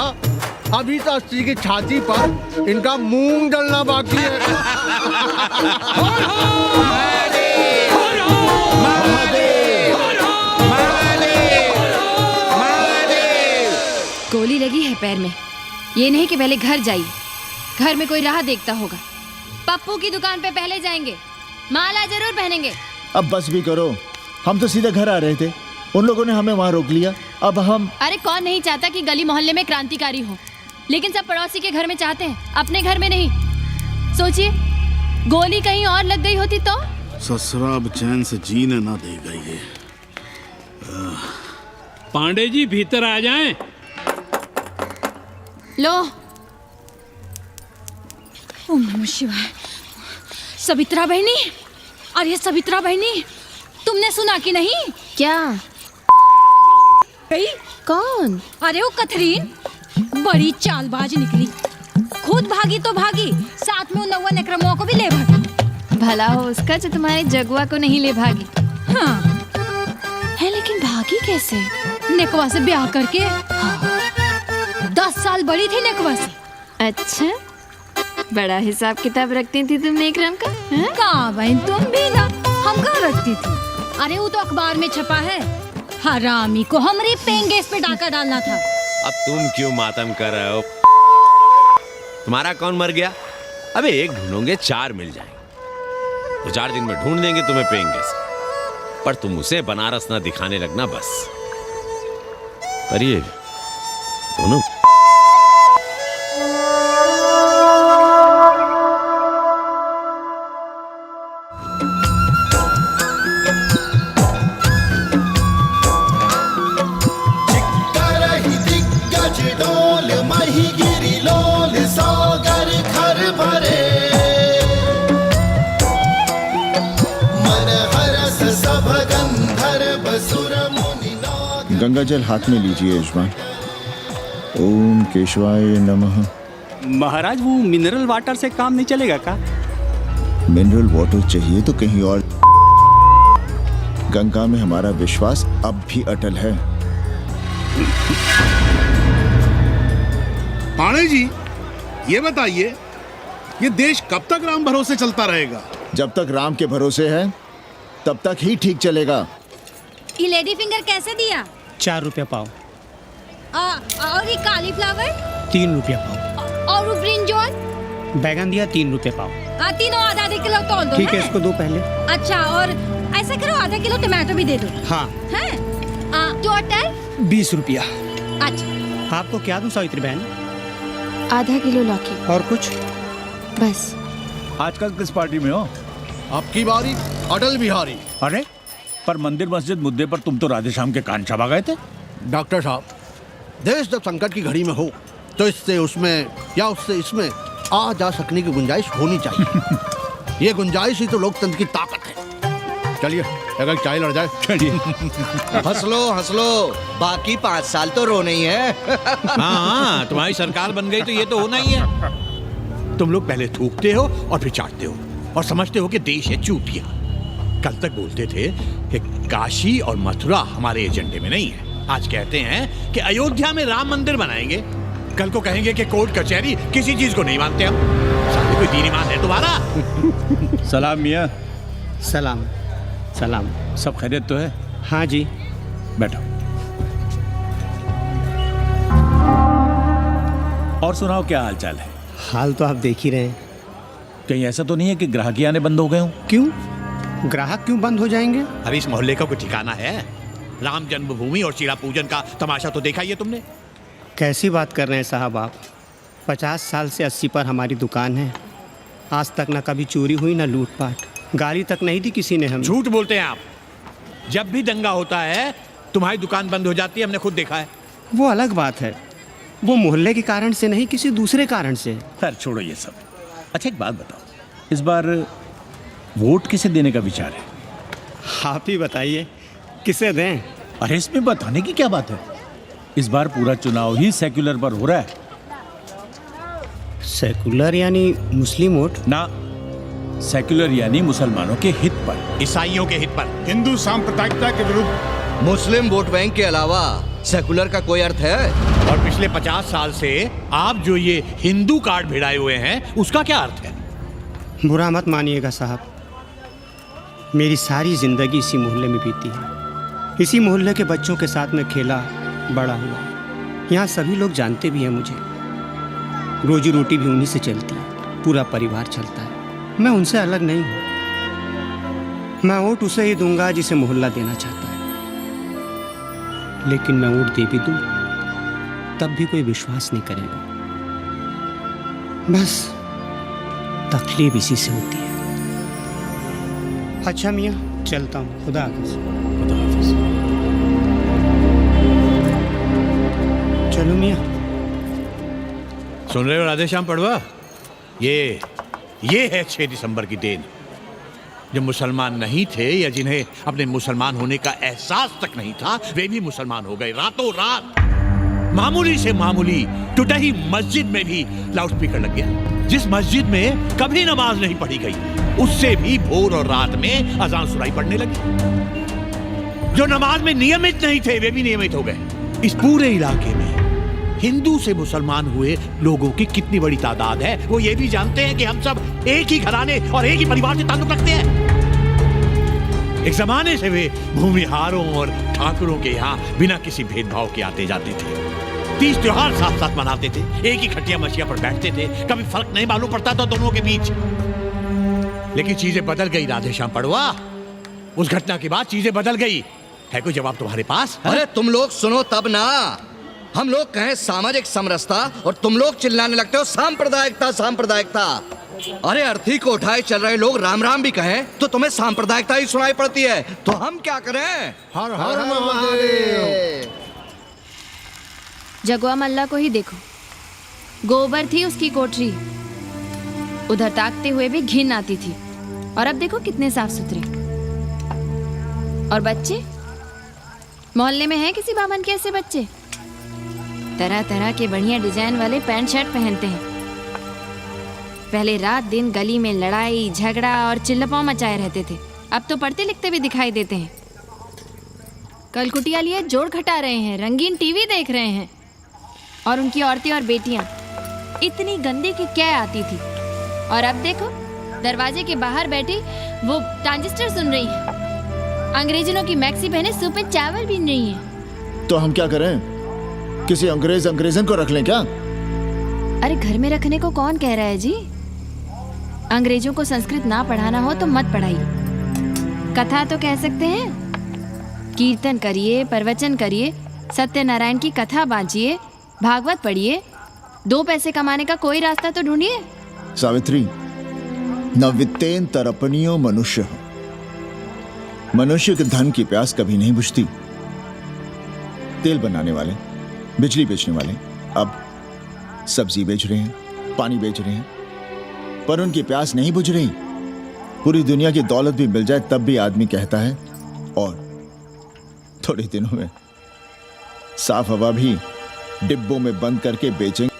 अभी तो अस्सी की छाती पर इनका मूंग डलना बाकी है। गोली लगी है पैर में, ये नहीं कि पहले घर जाइए, घर में कोई राह देखता होगा। पप्पू की दुकान पे पहले जाएंगे, माला जरूर पहनेंगे। अब बस भी करो, हम तो सीधे घर आ रहे थे, उन लोगों ने हमें वहाँ रोक लिया। अब हम अरे कौन नहीं चाहता कि गली मोहल्ले में क्रांतिकारी हो, लेकिन सब पड़ोसी के घर में चाहते हैं, अपने घर में नहीं। सोचिए, गोली कहीं और लग गई होती तो? ससुरा अब चैन से जीने ना देगा ये। पांडे जी भीतर आ जाएं। लो। ओम नमः शिवाय। सवित्रा बहनी, अरे सवित्रा बहनी, तुमने सुना कि नहीं? क्या? कौन? अरे वो कथरीन बड़ी चालबाज निकली, खुद भागी तो भागी, साथ में उन 90 क्रमों को भी ले भागी। भला हो उसका जो तुम्हारे जगुआ को नहीं ले भागी। हाँ है, लेकिन भागी कैसे? नेकवा से ब्याह करके। हाँ। 10 साल बड़ी थी नेकवा से। अच्छा, बड़ा हिसाब किताब रखती थी तुम नेकरम का? कहाँ बहन, तुम भी ना, हम कहाँ रखती थी? अरे वो तो अखबार में छपा है, हरामी को हमरी पेंगेस पे डाका डालना था। अब तुम क्यों मातम कर रहे हो? तुम्हारा कौन मर गया? अबे एक ढूंढोगे 4 मिल जाएंगे, तो 4 दिन में ढूंढ देंगे तुम्हें पेंगेस, पर तुम उसे बनारस ना दिखाने लगना बस। पर ये दोनों गंगा जल हाथ में लीजिए यजमान। ओम केशवाय नमः। महाराज वो मिनरल वाटर से काम नहीं चलेगा का? मिनरल वाटर चाहिए तो कहीं और। गंगा में हमारा विश्वास अब भी अटल है। पाणे जी, ये बताइए, ये देश कब तक राम भरोसे चलता रहेगा? जब तक राम के भरोसे है तब तक ही ठीक चलेगा। ये लेडी फिंगर कैसे दिया? 4 रुपया पाव। और ये कालीफ्लावर? 3 रुपया पाव। और वो ब्रिंजॉल? बैगन दिया 3 रुपये पाव। तीनों आधा किलो तोल दो। ठीक है, इसको दो पहले। अच्छा, और ऐसा करो आधा किलो टमाटो भी दे दो। हाँ। हैं? टोटल 20 रुपया। अच्छा। आपको क्या दूं सावित्री बहन? आधा किलो लौकी। और कुछ? बस। आजकल किस पार्टी में हो? आपकी बारी अटल बिहारी। अरे पर मंदिर मस्जिद मुद्दे पर तुम तो राधेश्याम के कान चबा गए थे। डॉक्टर साहब, देश जब संकट की घड़ी में हो तो इससे उसमें या उससे इसमें आ जा सकने की गुंजाइश होनी चाहिए। ये गुंजाइश ही तो लोकतंत्र की ताकत है। चलिए अगर चाय लड़ जाए। चलिए। हंस लो, बाकी 5 साल तो रोना ही है। हाँ, तुम्हारी सरकार बन गई तो ये तो होना ही है। तुम लोग पहले थूकते हो और फिर चाटते हो और समझते हो कि देश है चूतिया। कल तक बोलते थे कि काशी और मथुरा हमारे एजेंडे में नहीं है। आज कहते हैं कि अयोध्या में राम मंदिर बनाएंगे। कल को कहेंगे कि कोर्ट कचहरी किसी चीज को नहीं मानते हम। साले कोई दीन ईमान है तुम्हारा? सलाम मियाँ। सलाम। सलाम। सब खैरियत तो है? हाँ जी। बैठो। और सुनाओ, क्या हाल चाल है? हाल तो आप देख ही रहे हैं। कहीं ऐसा तो नहीं है कि ग्राहकी आने बंद हो गए हो? क्यों? ग्राहक क्यों बंद हो जाएंगे? अरे इस मोहल्ले का कोई ठिकाना है? राम जन्मभूमि और शीला पूजन का तमाशा तो देखा ही है तुमने। कैसी बात कर रहे हैं साहब आप? 50 साल से 80 पर हमारी दुकान है। आज तक ना कभी चोरी हुई ना लूटपाट, गाली तक नहीं दी किसी ने। हम झूठ बोलते हैं आप। जब भी दंगा होता है तुम्हारी दुकान बंद हो जाती है, हमने खुद देखा है। वो अलग बात है, वो मोहल्ले के कारण से नहीं, किसी दूसरे कारण से। खैर छोड़ो ये सब। अच्छा एक बात बताओ, इस बार वोट किसे देने का विचार है? आप ही बताइए, किसे दें? अरे इसमें बताने की क्या बात है? इस बार पूरा चुनाव ही सेक्युलर पर हो रहा है। सेक्युलर यानी मुस्लिम वोट? ना, सेक्युलर यानी मुसलमानों के हित पर, ईसाइयों के हित पर, हिंदू सांप्रदायिकता के विरुद्ध। मुस्लिम वोट बैंक के अलावा सेकुलर का कोई अर्थ है? और पिछले 50 साल से आप जो ये हिंदू कार्ड भिड़ाए हुए हैं, उसका क्या अर्थ है? बुरा मत मानिएगा साहब, मेरी सारी जिंदगी इसी मोहल्ले में बीती है। इसी मोहल्ले के बच्चों के साथ में खेला, बड़ा हुआ। यहाँ सभी लोग जानते भी हैं मुझे। रोजी रोटी भी उन्हीं से चलती है, पूरा परिवार चलता है। मैं उनसे अलग नहीं हूँ। मैं वोट उसे ही दूंगा जिसे मोहल्ला देना चाहता है। लेकिन मैं वोट दे भी दूं तब भी कोई विश्वास नहीं करेगा। बस तकलीफ इसी से होती है। अच्छा मियाँ, चलता हूँ। खुदा हाफिज। खुदा हाफिज। चलो मियाँ। सुन रहे हो राधेश्याम पड़वा? ये है 6 दिसंबर की देन। जो मुसलमान नहीं थे या जिन्हें अपने मुसलमान होने का एहसास तक नहीं था, वे भी मुसलमान हो गए रातों रात। मामूली से मामूली टुटही मस्जिद में भी लाउडस्पीकर लग गया। जिस मस्जिद में कभी नमाज नहीं पढ़ी गई, उससे भी भोर और रात में अजान सुनाई पड़ने लगी। जो नमाज में नियमित नहीं थे, वे भी नियमित हो गए। इस पूरे इलाके में हिंदू से मुसलमान हुए लोगों की कितनी बड़ी तादाद है, वो ये भी जानते हैं कि हम सब एक ही घराने और एक ही परिवार से ताल्लुक रखते हैं। एक जमाने से वे भूमिहारों और ठाकुरों के यहाँ बिना किसी भेदभाव के आते जाते थे। 30 त्योहार साथ साथ मनाते थे, एक ही खटिया मछिया पर बैठते थे। कभी फर्क नहीं मालूम पड़ता था दोनों के बीच। लेकिन चीजें बदल गई राधेश्याम पड़वा। उस घटना के बाद चीजें बदल गई। है कोई जवाब तुम्हारे पास? अरे तुम लोग सुनो तब ना। हम लोग कहें सामाजिक समरसता और तुम लोग चिल्लाने लगते हो सांप्रदायिकता सांप्रदायिकता। अरे अर्थी को उठाए चल रहे लोग राम राम भी कहें तो तुम्हें सांप्रदायिकता ही सुनाई पड़ती है। तो हम क्या करें? हर हर महादेव। जगवा मल्ला को ही देखो, गोबर थी उसकी कोठरी, उधर ताकते हुए भी घिन आती थी। और अब देखो कितने साफ सुथरे। और बच्चे, मोहल्ले में हैं किसी बामन के ऐसे बच्चे? तरह तरह के बढ़िया डिजाइन वाले पैंट शर्ट पहनते हैं, पहले रात दिन गली में लड़ाई झगड़ा और चिल्लपाव मचाए रहते थे, अब तो पढ़ते लिखते भी दिखाई देते हैं। कल कुटिया लिए जोड़ खटा रहे हैं, रंगीन टीवी देख रहे हैं, और उनकी औरतें और बेटियां इतनी गंदी की क्या आती थी, और अब देखो दरवाजे के बाहर बैठी वो ट्रांजिस्टर सुन रही है, अंग्रेजनों की मैक्सी पहने सूप में चावल भी नहीं है। तो हम क्या करें? किसी अंग्रेजन को रख लें क्या? अरे घर में रखने को कौन कह रहा है जी? अंग्रेजों को संस्कृत ना पढ़ाना हो तो मत पढ़ाइए। कथा तो कह सकते हैं, कीर्तन करिए, प्रवचन करिए, सत्यनारायण की कथा बांचिए, भागवत पढ़िए, 2 पैसे कमाने का कोई रास्ता तो ढूंढिए। सावित्री, न वित्तेन तरपनियो मनुष्य, मनुष्य के धन की प्यास कभी नहीं बुझती। तेल बनाने वाले, बिजली बेचने वाले अब सब्जी बेच रहे हैं, पानी बेच रहे हैं, पर उनकी प्यास नहीं बुझ रही। पूरी दुनिया की दौलत भी मिल जाए तब भी आदमी कहता है, और थोड़े दिनों में साफ हवा भी डिब्बों में बंद करके बेचेंगे।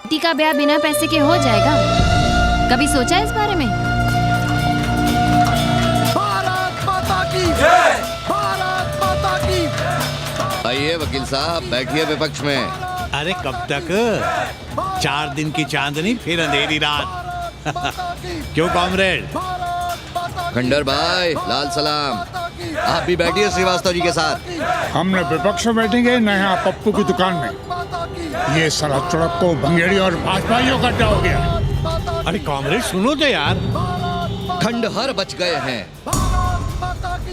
बेटी का ब्याह बिना पैसे के हो जाएगा? कभी सोचा है इस बारे में? भारत माता की जय! भारत माता की! आइए वकील साहब, बैठिए विपक्ष में। अरे कब तक? 4 दिन की चांदनी फिर अंधेरी रात। क्यों कॉमरेड? खंडर भाई, लाल सलाम। आप भी बैठिए श्रीवास्तव जी के साथ। हमने विपक्ष में बैठेंगे न यहाँ पप्पू की दुकान में। ये सारा चुड़क को भंगेड़ी और भाजपाइयों का अड्डा हो गया। अरे कॉमरेड सुनो तो यार। खंडहर बच गए हैं,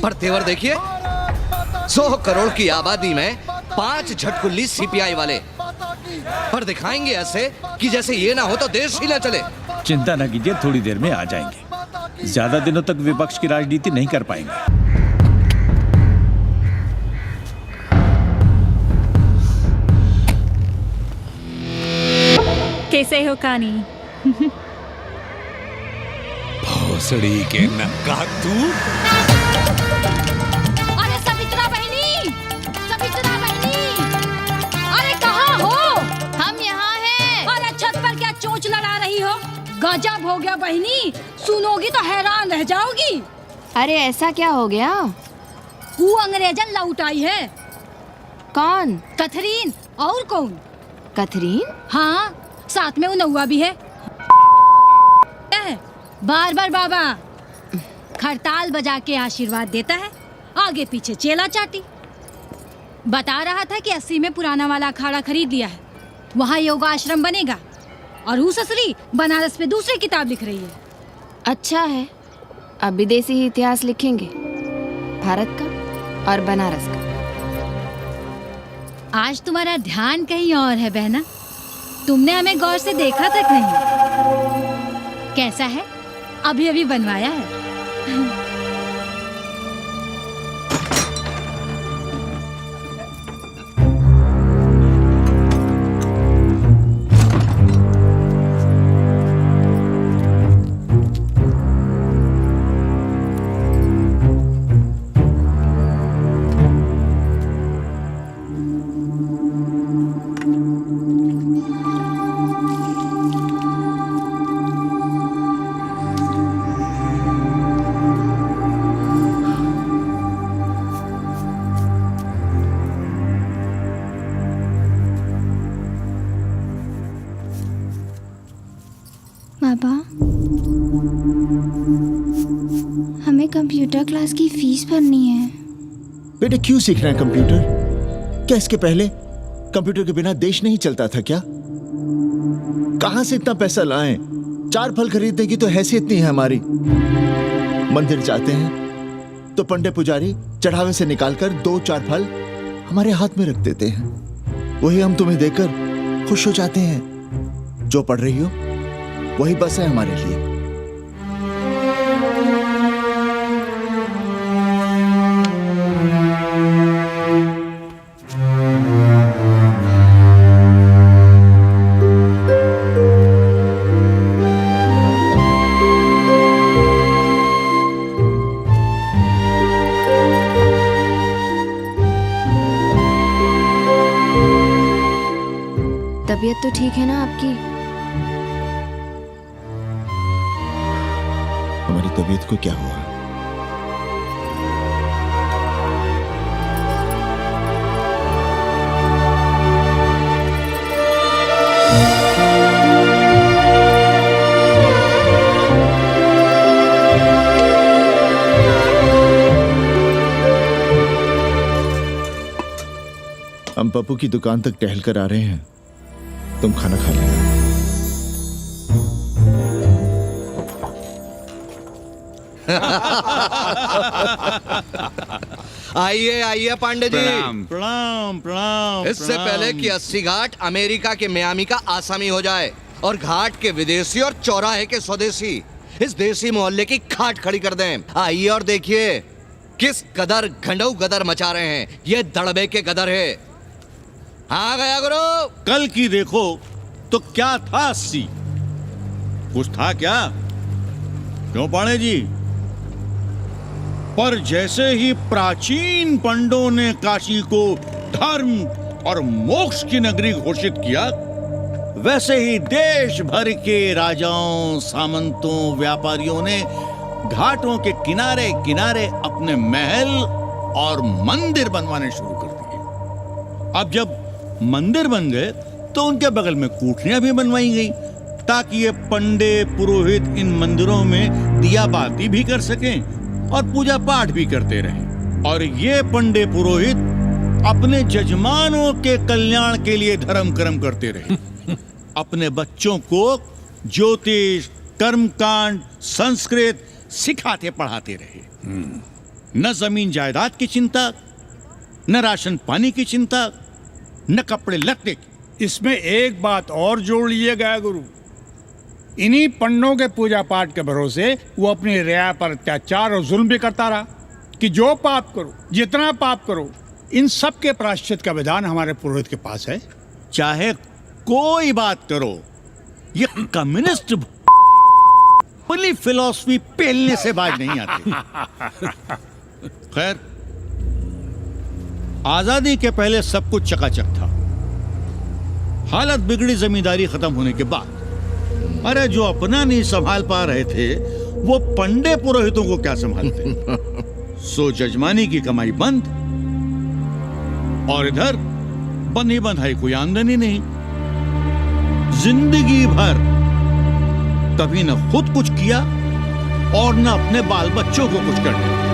पर तेवर देखिए, 100 करोड़ की आबादी में 5 झटकुल्ली सीपीआई वाले, पर दिखाएंगे ऐसे कि जैसे ये ना हो तो देश ही ना चले। चिंता न कीजिए, थोड़ी देर में आ जाएंगे। ज्यादा दिनों तक विपक्ष की राजनीति नहीं कर पाएंगे। कैसे हो कानी? भोसड़ी के नक्का तू। अरे सवित्रा बहनी, सवित्रा बहनी, अरे कहाँ हो? हम यहाँ हैं। अरे छत पर क्या चोंच लड़ा रही हो? गजब हो गया बहनी, सुनोगी तो हैरान रह जाओगी। अरे ऐसा क्या हो गया? वो अंग्रेजन लौट आई है। कौन? कथरीन। और कौन? कथरीन? हाँ, साथ में वो नौवा भी है। बार बार बाबा खड़ताल बजा के आशीर्वाद देता है, आगे पीछे चेला चाटी। बता रहा था कि 80 में पुराना वाला अखाड़ा खरीद लिया है, वहाँ योगा आश्रम बनेगा, और वो ससुरी बनारस में दूसरी किताब लिख रही है। अच्छा है, अब विदेशी ही इतिहास लिखेंगे, भारत का और बनारस का। आज तुम्हारा ध्यान कहीं और है बहना, तुमने हमें गौर से देखा तक नहीं। कैसा है? अभी अभी बनवाया है। पापा, हमें कंप्यूटर क्लास की फीस भरनी है। बेटे क्यों सीखना है कंप्यूटर? क्या इसके पहले कंप्यूटर के बिना देश नहीं चलता था क्या? कहां से इतना पैसा लाएं? 4 फल खरीदने की तो हैसियत नहीं है हमारी। मंदिर जाते हैं तो पंडे पुजारी चढ़ावे से निकालकर 2-4 फल हमारे हाथ में रख देते हैं, वही हम तुम्हें देकर खुश हो जाते हैं। जो पढ़ रही हो वही बस है हमारे लिए। तबीयत तो ठीक है ना आपकी? तबीयत को क्या हुआ? हम पप्पू की दुकान तक टहल कर आ रहे हैं, तुम खाना खा लेना। आइए आइए पांडे जी। प्रणाम प्रणाम। इससे पहले कि 80 घाट अमेरिका के मियामी का आसामी हो जाए और घाट के विदेशी और चौराहे के स्वदेशी इस देसी मोहल्ले की खाट खड़ी कर दें, आइए और देखिए किस कदर घंडऊ गदर मचा रहे हैं। ये दड़बे के गदर है। हाँ गया गुरु। कल की देखो तो क्या था 80? कुछ था क्या? क्यों पांडे जी? पर जैसे ही प्राचीन पंडों ने काशी को धर्म और मोक्ष की नगरी घोषित किया, वैसे ही देश भर के राजाओं, सामंतों, व्यापारियों ने घाटों के किनारे किनारे अपने महल और मंदिर बनवाने शुरू कर दिए। अब जब मंदिर बन गए तो उनके बगल में कोठरियां भी बनवाई गई ताकि ये पंडे पुरोहित इन मंदिरों में दिया बाती भी कर सकें और पूजा पाठ भी करते रहें। और ये पंडे पुरोहित अपने जजमानों के कल्याण के लिए धर्म कर्म करते रहे। अपने बच्चों को ज्योतिष, कर्मकांड, संस्कृत सिखाते पढ़ाते रहे। न जमीन जायदाद की चिंता, न राशन पानी की चिंता, न कपड़े लत्ते की। इसमें एक बात और जोड़ लीजिएगा गुरु, इन्हीं पंडों के पूजा पाठ के भरोसे वो अपनी रिया पर अत्याचार और जुल्म भी करता रहा कि जो पाप करो, जितना पाप करो, इन सब के प्रायश्चित का विधान हमारे पुरोहित के पास है। चाहे कोई बात करो, ये कम्युनिस्ट अपनी फिलॉसफी पेलने से बाज नहीं आती। खैर, आजादी के पहले सब कुछ चकाचक था। हालत बिगड़ी जमींदारी खत्म होने के बाद। अरे जो अपना नहीं संभाल पा रहे थे वो पंडे पुरोहितों को क्या संभालते। सो जजमानी की कमाई बंद और इधर बंधी बंधाई कोई आमदनी नहीं। जिंदगी भर कभी न खुद कुछ किया और न अपने बाल बच्चों को कुछ कर दिया।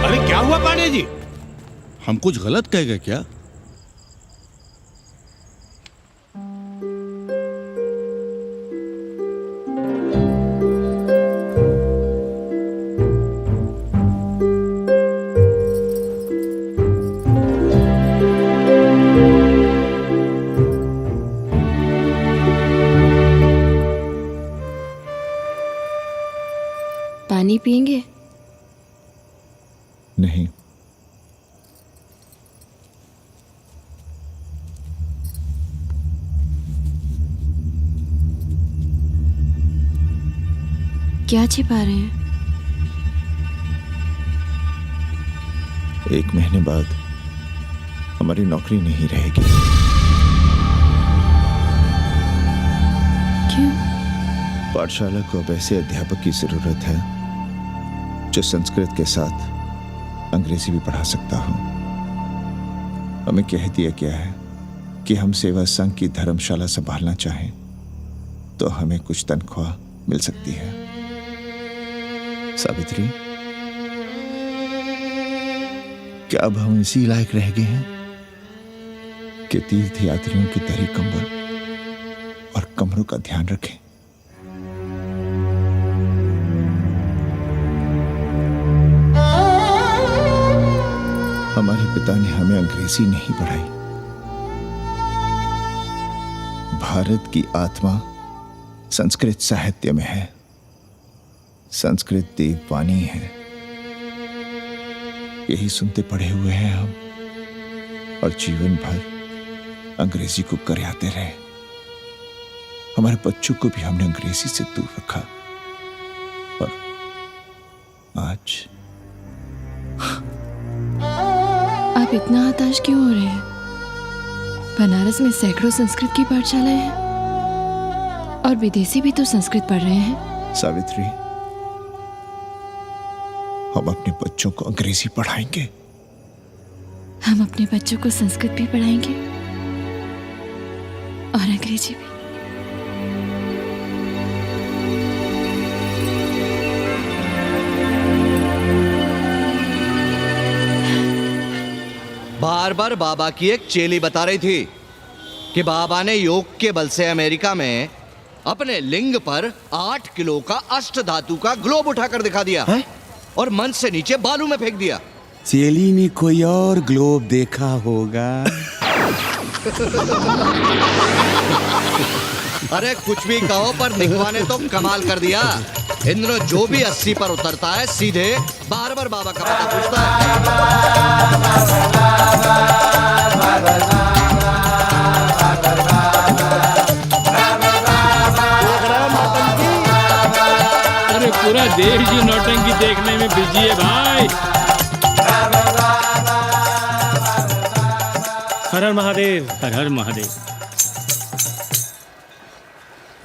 अरे क्या हुआ पांडे जी? हम कुछ गलत कह गए क्या? पानी पिएंगे? नहीं। क्या छिपा रहे हैं? 1 महीने बाद हमारी नौकरी नहीं रहेगी। क्यों? पाठशाला को अब ऐसे अध्यापक की जरूरत है जो संस्कृत के साथ अंग्रेजी भी पढ़ा सकता हो। हमें कह दिया गया है कि हम सेवा संघ की धर्मशाला संभालना चाहें तो हमें कुछ तनख्वाह मिल सकती है। सावित्री, क्या अब हम इसी लायक रह गए हैं कि तीर्थ यात्रियों की दरी कंबल और कमरों का ध्यान रखें? हमारे पिता ने हमें अंग्रेजी नहीं पढ़ाई। भारत की आत्मा संस्कृत साहित्य में है। संस्कृत देववाणी है। यही सुनते पढ़े हुए हैं हम और जीवन भर अंग्रेजी को करियाते रहे। हमारे बच्चों को भी हमने अंग्रेजी से दूर रखा और आज आप इतना हताश क्यों हो रहे हैं? बनारस में सैकड़ों संस्कृत की पाठशालाएं हैं। और विदेशी भी तो संस्कृत पढ़ रहे हैं। सावित्री, हम अपने बच्चों को अंग्रेजी पढ़ाएंगे। हम अपने बच्चों को संस्कृत भी पढ़ाएंगे और अंग्रेजी भी। बार बार बाबा की एक चेली बता रही थी कि बाबा ने योग के बल से अमेरिका में अपने लिंग पर 8 किलो का अष्ट धातु का ग्लोब उठाकर दिखा दिया और मंच से नीचे बालू में फेंक दिया। चेली ने कोई और ग्लोब देखा होगा। अरे कुछ भी कहो, पर दिखवा ने तो कमाल कर दिया। इंद्र जो भी 80 पर उतरता है सीधे बार बार बाबा का पता पूछता अरे पूरा देश जी नौटंकी देखने में बिजी है भाई। हर हर महादेव। हर हर महादेव।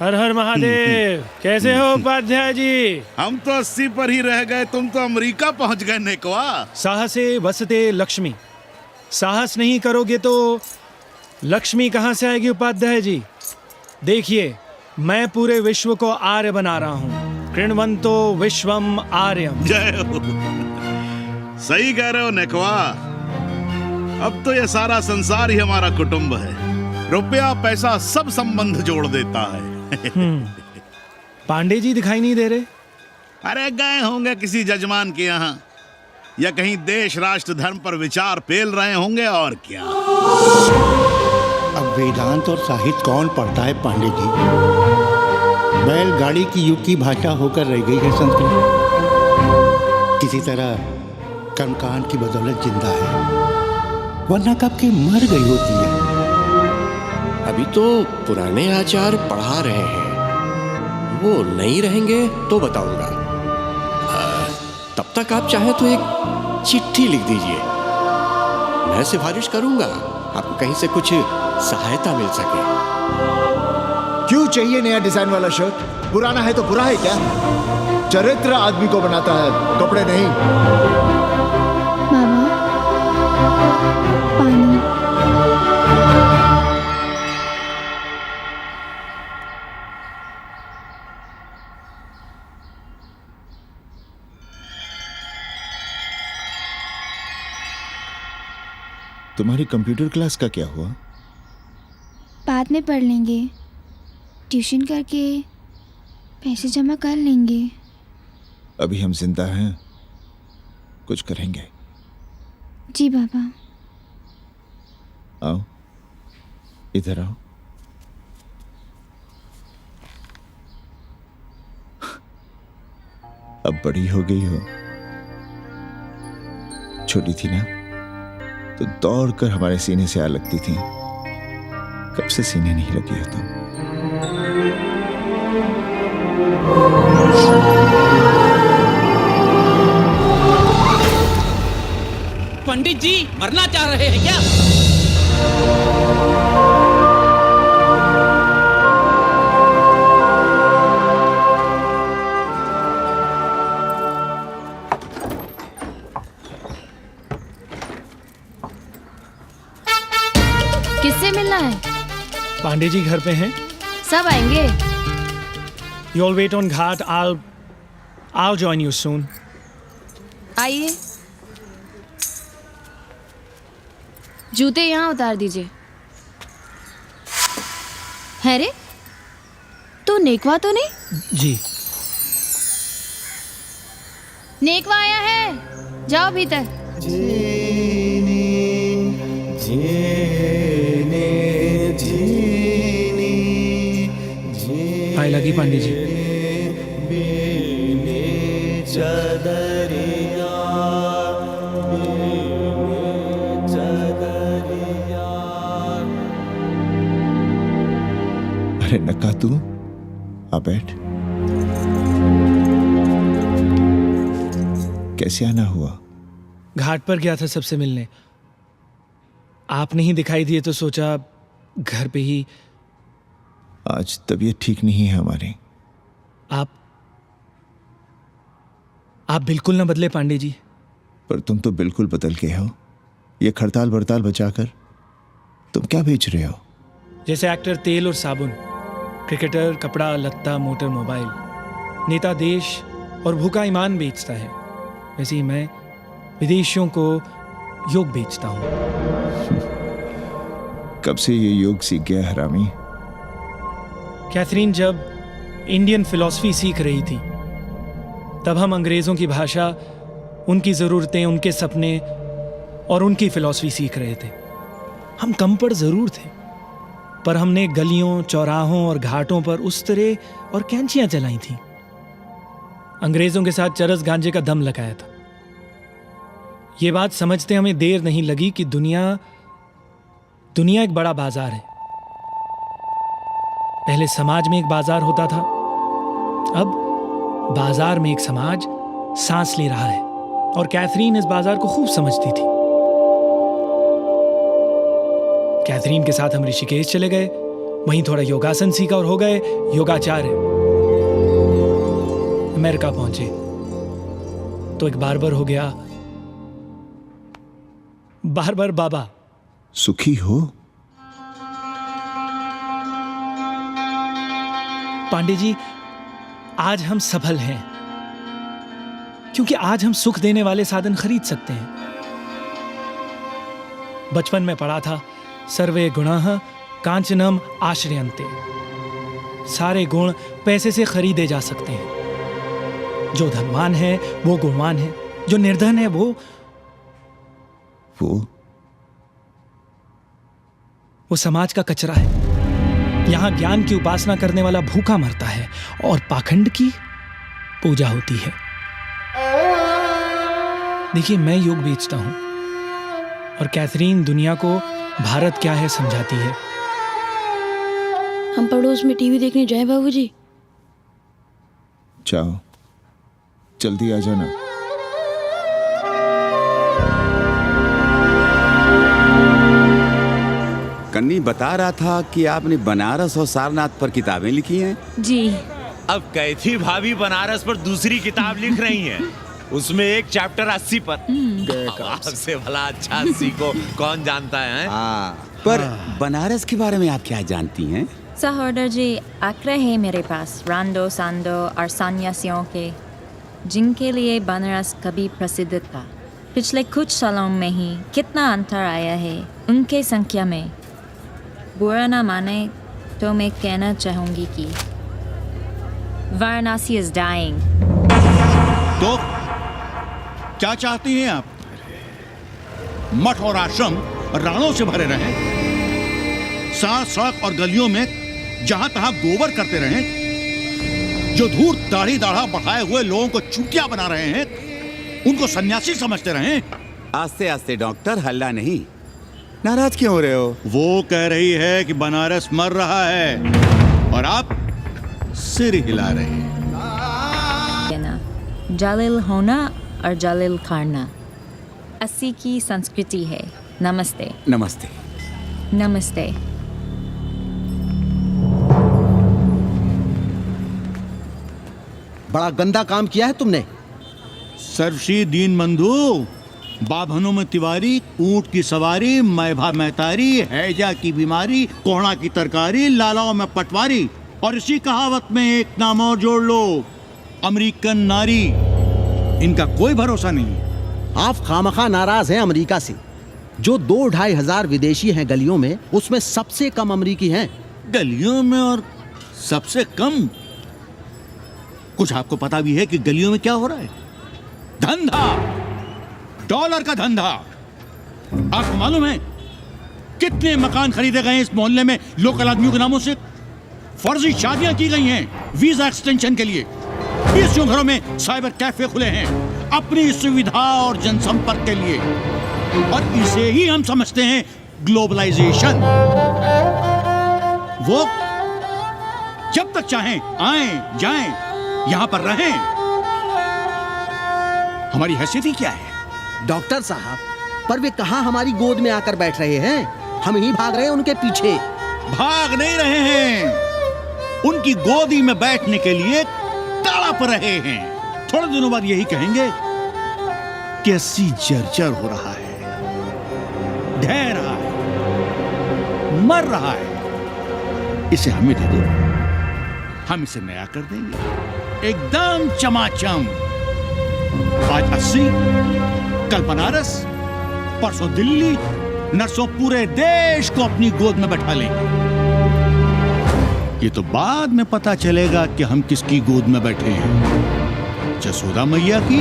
हर हर महादेव। कैसे हो उपाध्याय जी? हम तो 80 पर ही रह गए, तुम तो अमेरिका पहुंच गए नेकवा। साहसे वसते लक्ष्मी। साहस नहीं करोगे तो लक्ष्मी कहाँ से आएगी उपाध्याय जी? देखिए, मैं पूरे विश्व को आर्य बना रहा हूँ। कृण्वन्तो विश्वम आर्यम। जय हो। सही कह रहे हो नेकवा। अब तो ये सारा संसार ही हमारा कुटुंब है। रुपया पैसा सब संबंध जोड़ देता है। पांडे जी दिखाई नहीं दे रहे? अरे गए होंगे किसी जजमान के यहाँ, या कहीं देश राष्ट्र धर्म पर विचार पेल रहे होंगे, और क्या। अब वेदांत और साहित्य कौन पढ़ता है पांडे जी? बैलगाड़ी की युग की भाषा होकर रह गई है संस्कृत। किसी तरह कर्मकांड की बदौलत जिंदा है, वरना कब के मर गई होती है। अभी तो पुराने आचार पढ़ा रहे हैं, वो नहीं रहेंगे तो बताऊंगा। तब तक आप चाहे तो एक चिट्ठी लिख दीजिए, मैं सिफारिश करूंगा, आपको कहीं से कुछ सहायता मिल सके। क्यों चाहिए नया डिजाइन वाला शर्ट? पुराना है तो बुरा है क्या? चरित्र आदमी को बनाता है, कपड़े नहीं। मामा, पानी। तुम्हारी कंप्यूटर क्लास का क्या हुआ? बाद में पढ़ लेंगे, ट्यूशन करके पैसे जमा कर लेंगे। अभी हम जिंदा हैं, कुछ करेंगे। जी बाबा। आओ, इधर आओ। अब बड़ी हो गई हो, छोटी थी ना तो दौड़कर हमारे सीने से आ लगती थी। कब से सीने नहीं लगी हो तुम? पंडित जी मरना चाह रहे हैं क्या? किससे मिलना है? पांडे जी घर पे हैं। सब आएंगे। You all wait on Ghat. I'll join you soon. आइए, जूते यहाँ उतार दीजिए। है रे, तू नेकवा तो नहीं? जी। नेकवा आया है, जाओ भीतर। आए लगी पांडे जी। अरे नका तू, आ बैठ। कैसे आना हुआ? घाट पर गया था सबसे मिलने। आप नहीं दिखाई दिए तो सोचा घर पे ही। आज तबीयत ठीक नहीं है हमारी। आप बिल्कुल ना बदले पांडे जी। पर तुम तो बिल्कुल बदल गए हो। ये खड़ताल बड़ताल बचाकर तुम क्या बेच रहे हो? जैसे एक्टर तेल और साबुन, क्रिकेटर कपड़ा लत्ता मोटर मोबाइल, नेता देश और भूखा ईमान बेचता है, वैसे ही मैं विदेशियों को योग बेचता हूँ। कब से ये योग सीख गया हरामी? कैथरीन जब इंडियन फिलॉसफी सीख रही थी तब हम अंग्रेज़ों की भाषा, उनकी ज़रूरतें, उनके सपने और उनकी फिलॉसफी सीख रहे थे। हम कम पढ़ ज़रूर थे, पर हमने गलियों, चौराहों और घाटों पर उस तरह और कैंचियाँ चलाई थीं। अंग्रेज़ों के साथ चरस गांजे का दम लगाया था। ये बात समझते हमें देर नहीं लगी कि दुनिया एक बड़ा बाजार है। पहले समाज में एक बाजार होता था, अब बाजार में एक समाज सांस ले रहा है, और कैथरीन इस बाजार को खूब समझती थी। कैथरीन के साथ हम ऋषिकेश चले गए, वहीं थोड़ा योगासन सीखा और हो गए योगाचार्य। अमेरिका पहुंचे तो एक बार्बर हो गया, बार्बर बाबा। सुखी हो? पांडे जी, आज हम सफल हैं क्योंकि आज हम सुख देने वाले साधन खरीद सकते हैं। बचपन में पढ़ा था, सर्वे गुणाः कांचनम आश्रयन्ते। सारे गुण पैसे से खरीदे जा सकते हैं। जो धनवान है वो गुणवान है, जो निर्धन है वो समाज का कचरा है। यहां ज्ञान की उपासना करने वाला भूखा मरता है और पाखंड की पूजा होती है। देखिए, मैं योग बेचता हूं और कैथरीन दुनिया को भारत क्या है समझाती है। हम पड़ोस में टीवी देखने जाएं बाबूजी? जाओ, जल्दी आ जाना। कन्नी बता रहा था कि आपने बनारस और सारनाथ पर किताबें लिखी हैं। जी। अब कैथी भाभी बनारस पर दूसरी किताब लिख रही हैं। उसमें एक चैप्टर 80 पर। से भला अच्छा 80 को कौन जानता है? पर बनारस के बारे में आप क्या जानती हैं? सहोदर जी, आंकड़े हैं मेरे पास रांडो सांडो और सन्यासियों के, जिनके लिए बनारस कभी प्रसिद्ध था। पिछले कुछ सालों में ही कितना अंतर आया है उनके संख्या में। बुरा ना माने तो मैं कहना चाहूंगी कि वाराणसी is dying। तो क्या चाहती हैं आप? मठ और आश्रम राणों से भरे रहें, साथ सड़क और गलियों में जहां तहां गोबर करते रहें, जो धूर्त दाढ़ी दाढ़ा बढ़ाए हुए लोगों को चूतिया बना रहे हैं उनको सन्यासी समझते रहें। आस्ते आस्ते डॉक्टर, हल्ला नहीं। नाराज क्यों हो रहे हो? वो कह रही है कि बनारस मर रहा है और आप सिर हिला रहे हैं। जालिल होना और जालिल खाना 80 की संस्कृति है। नमस्ते। नमस्ते। नमस्ते। बड़ा गंदा काम किया है तुमने। सर्वश्री दीन बंधु, बाभनों में तिवारी, ऊंट की सवारी, मैभा मैतारी, हैजा की बीमारी, कोहड़ा की तरकारी, लालाओं में पटवारी, और इसी कहावत में एक नाम और जोड़ लो, अमेरिकन नारी। इनका कोई भरोसा नहीं। आप खामखा नाराज हैं अमेरिका से। जो 2-2.5 हजार विदेशी हैं गलियों में, उसमें सबसे कम अमेरिकी हैं। गलियों में और सबसे कम? कुछ आपको पता भी है कि गलियों में क्या हो रहा है? धंधा, डॉलर का धंधा। आपको मालूम है कितने मकान खरीदे गए इस मोहल्ले में लोकल आदमियों के नामों से? फर्जी शादियां की गई हैं वीजा एक्सटेंशन के लिए। 20 घरों में साइबर कैफे खुले हैं अपनी सुविधा और जनसंपर्क के लिए, और इसे ही हम समझते हैं ग्लोबलाइजेशन। वो जब तक चाहें आएं जाएं, यहां पर रहें। हमारी हैसियत ही क्या है? डॉक्टर साहब, पर वे कहां हमारी गोद में आकर बैठ रहे हैं? हम ही भाग रहे हैं उनके पीछे। भाग नहीं रहे हैं, उनकी गोदी में बैठने के लिए तड़प रहे हैं। थोड़े दिनों बाद यही कहेंगे कि अस्सी जर्जर हो रहा है, ढह रहा है, मर रहा है, इसे हमें दे दो, हम इसे नया कर देंगे एकदम चमाचम। आज 80, कल बनारस, परसों दिल्ली, नरसों पूरे देश को अपनी गोद में बैठा लेंगे। ये तो बाद में पता चलेगा कि हम किसकी गोद में बैठे हैं, जसोदा मैया की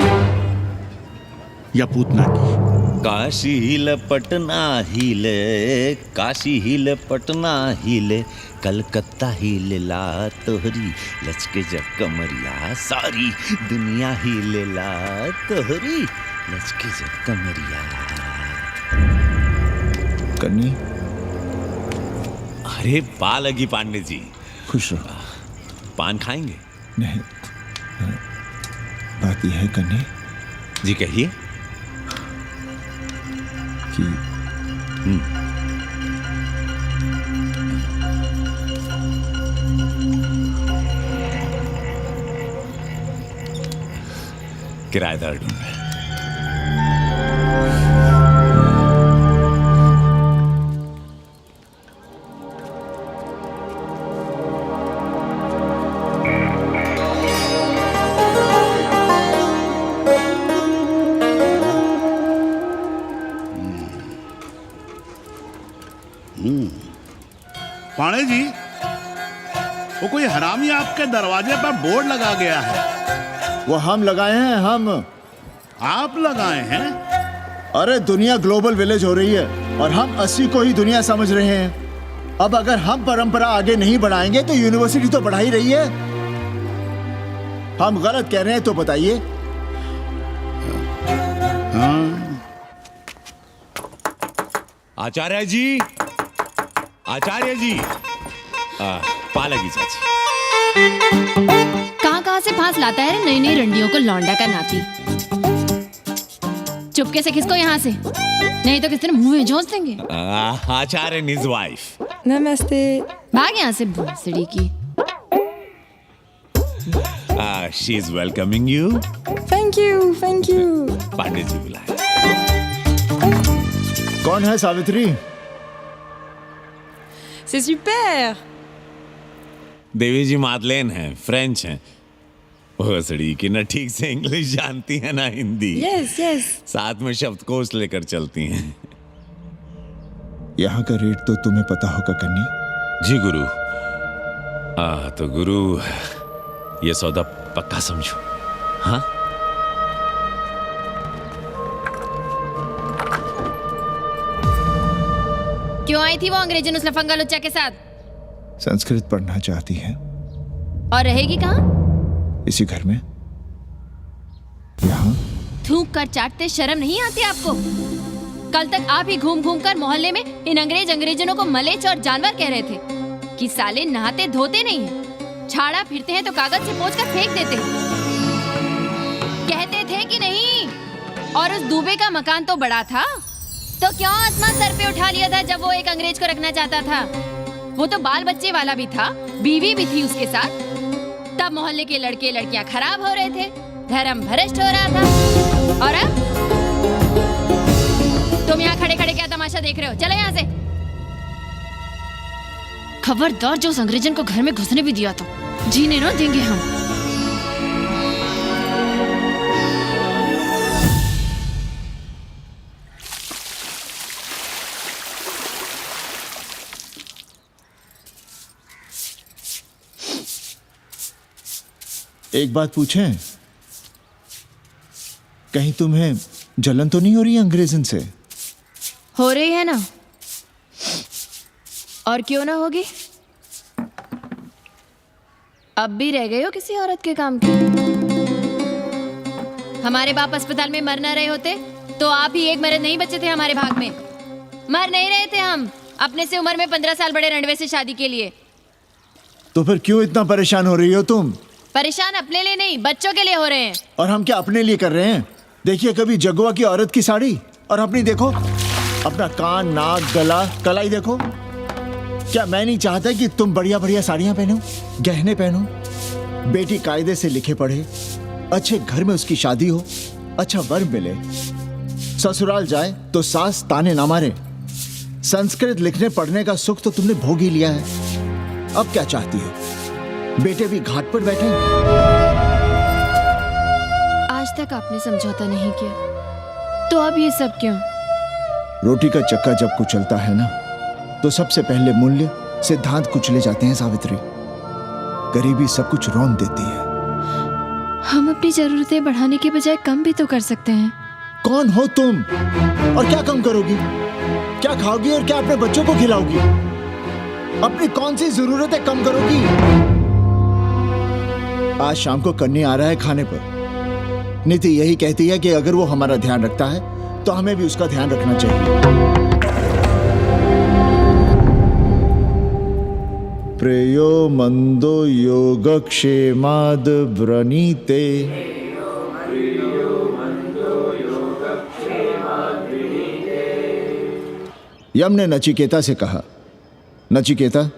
या पूतना की। काशी हिले पटना हिले, काशी हिले पटना हिले, कलकत्ता हिले ला तोहरी लचके जब कमरिया, सारी दुनिया हिले ला तोहरी लचके जब कमरिया। कन्नी, अरे पा लगी पांडे जी, खुश रहो। पान खाएंगे? नहीं, बात यह है कन्नी जी, कहिए। कि किराएदार ढूंढे। पाणे जी, वो कोई हरामी आपके दरवाजे पर बोर्ड लगा गया है। वो हम लगाए हैं, हम। आप लगाए हैं? अरे दुनिया ग्लोबल विलेज हो रही है और हम 80 को ही दुनिया समझ रहे हैं। अब अगर हम परंपरा आगे नहीं बढ़ाएंगे तो यूनिवर्सिटी तो बढ़ा ही रही है। हम गलत कह रहे हैं तो बताइए। आचार्य जी, आचार्य जी, पा लगी चाची। कहाँ से फांस लाता है नई नई रंडियों को लौंडा का नाती। चुपके से खिसको यहाँ से, नहीं तो किस दिन मुंह में झोंस देंगे। Acharya and his wife. नमस्ते। भाग यहाँ से भोसड़ी की। She is welcoming you. Thank you, thank you. Pandey ji बुलाए। कौन है सावित्री? C'est super। देवी जी मादलेन हैं, फ्रेंच हैं। भोसड़ी की ना ठीक से इंग्लिश जानती है ना हिंदी। Yes yes. साथ में शब्दकोश लेकर चलती हैं। यहाँ का रेट तो तुम्हें पता होगा कन्नी। जी गुरु। तो गुरु, ये सौदा पक्का समझो। हाँ, क्यों आई थी वो अंग्रेजन उस लफंगा लुच्चा के साथ? संस्कृत पढ़ना चाहती है। और रहेगी कहाँ? इसी घर में, यहाँ। थूक कर चाटते शर्म नहीं आती आपको? कल तक आप ही घूम घूम कर मोहल्ले में इन अंग्रेजनों को मलेच और जानवर कह रहे थे कि साले नहाते धोते नहीं हैं, छाड़ा फिरते हैं तो कागज से पोंछ कर फेंक देते हैं। कहते थे कि नहीं? और उस दूबे का मकान तो बड़ा था, तो क्यों आसमान सर पे उठा लिया था जब वो एक अंग्रेज को रखना चाहता था? वो तो बाल बच्चे वाला भी था, बीवी भी थी उसके साथ। तब मोहल्ले के लड़के लड़कियां खराब हो रहे थे, धर्म भ्रष्ट हो रहा था। और अब तुम यहाँ खड़े खड़े क्या तमाशा देख रहे हो? चलो यहाँ से। खबरदार, जो उस अंग्रेजन को घर में घुसने भी दिया तो जीने न देंगे हम। एक बात पूछें, कहीं तुम्हें जलन तो नहीं हो रही अंग्रेजन से? हो रही है ना, और क्यों ना होगी? अब भी रह गए हो किसी औरत के काम की? हमारे बाप अस्पताल में मर ना रहे होते तो आप ही एक मर्द नहीं बचे थे हमारे भाग में। मर नहीं रहे थे हम अपने से उम्र में 15 साल बड़े रंडवे से शादी के लिए। तो फिर क्यों इतना परेशान हो रही हो तुम? परेशान अपने लिए नहीं, बच्चों के लिए हो रहे हैं। और हम क्या अपने लिए कर रहे हैं? देखिए कभी जगुआ की औरत की साड़ी और अपनी देखो, अपना कान, नाक, गला, कलाई देखो। क्या मैं नहीं चाहता कि तुम बढ़िया बढ़िया साड़ियां पहनो, गहने पहनो, बेटी कायदे से लिखे पढ़े, अच्छे घर में उसकी शादी हो, अच्छा वर मिले, ससुराल जाए तो सास ताने ना मारे। संस्कृत लिखने पढ़ने का सुख तो तुमने भोग ही लिया है, अब क्या चाहती हो? बेटे भी घाट पर बैठे। आज तक आपने समझौता नहीं किया, तो अब ये सब क्यों? रोटी का चक्का जब कुचलता है ना, तो सबसे पहले मूल्य सिद्धांत कुचले जाते हैं सावित्री। गरीबी सब कुछ रौंद देती है। हम अपनी जरूरतें बढ़ाने के बजाय कम भी तो कर सकते हैं। कौन हो तुम और क्या कम करोगी? क्या खाओगी और क्या अपने बच्चों को खिलाओगी? अपनी कौन सी जरूरतें कम करोगी? आज शाम को कन्नी आ रहा है खाने पर। नीति यही कहती है कि अगर वो हमारा ध्यान रखता है तो हमें भी उसका ध्यान रखना चाहिए। प्रेयो मंदो योगक्षेमाद व्रणीते। यम ने नचिकेता से कहा, नचिकेता,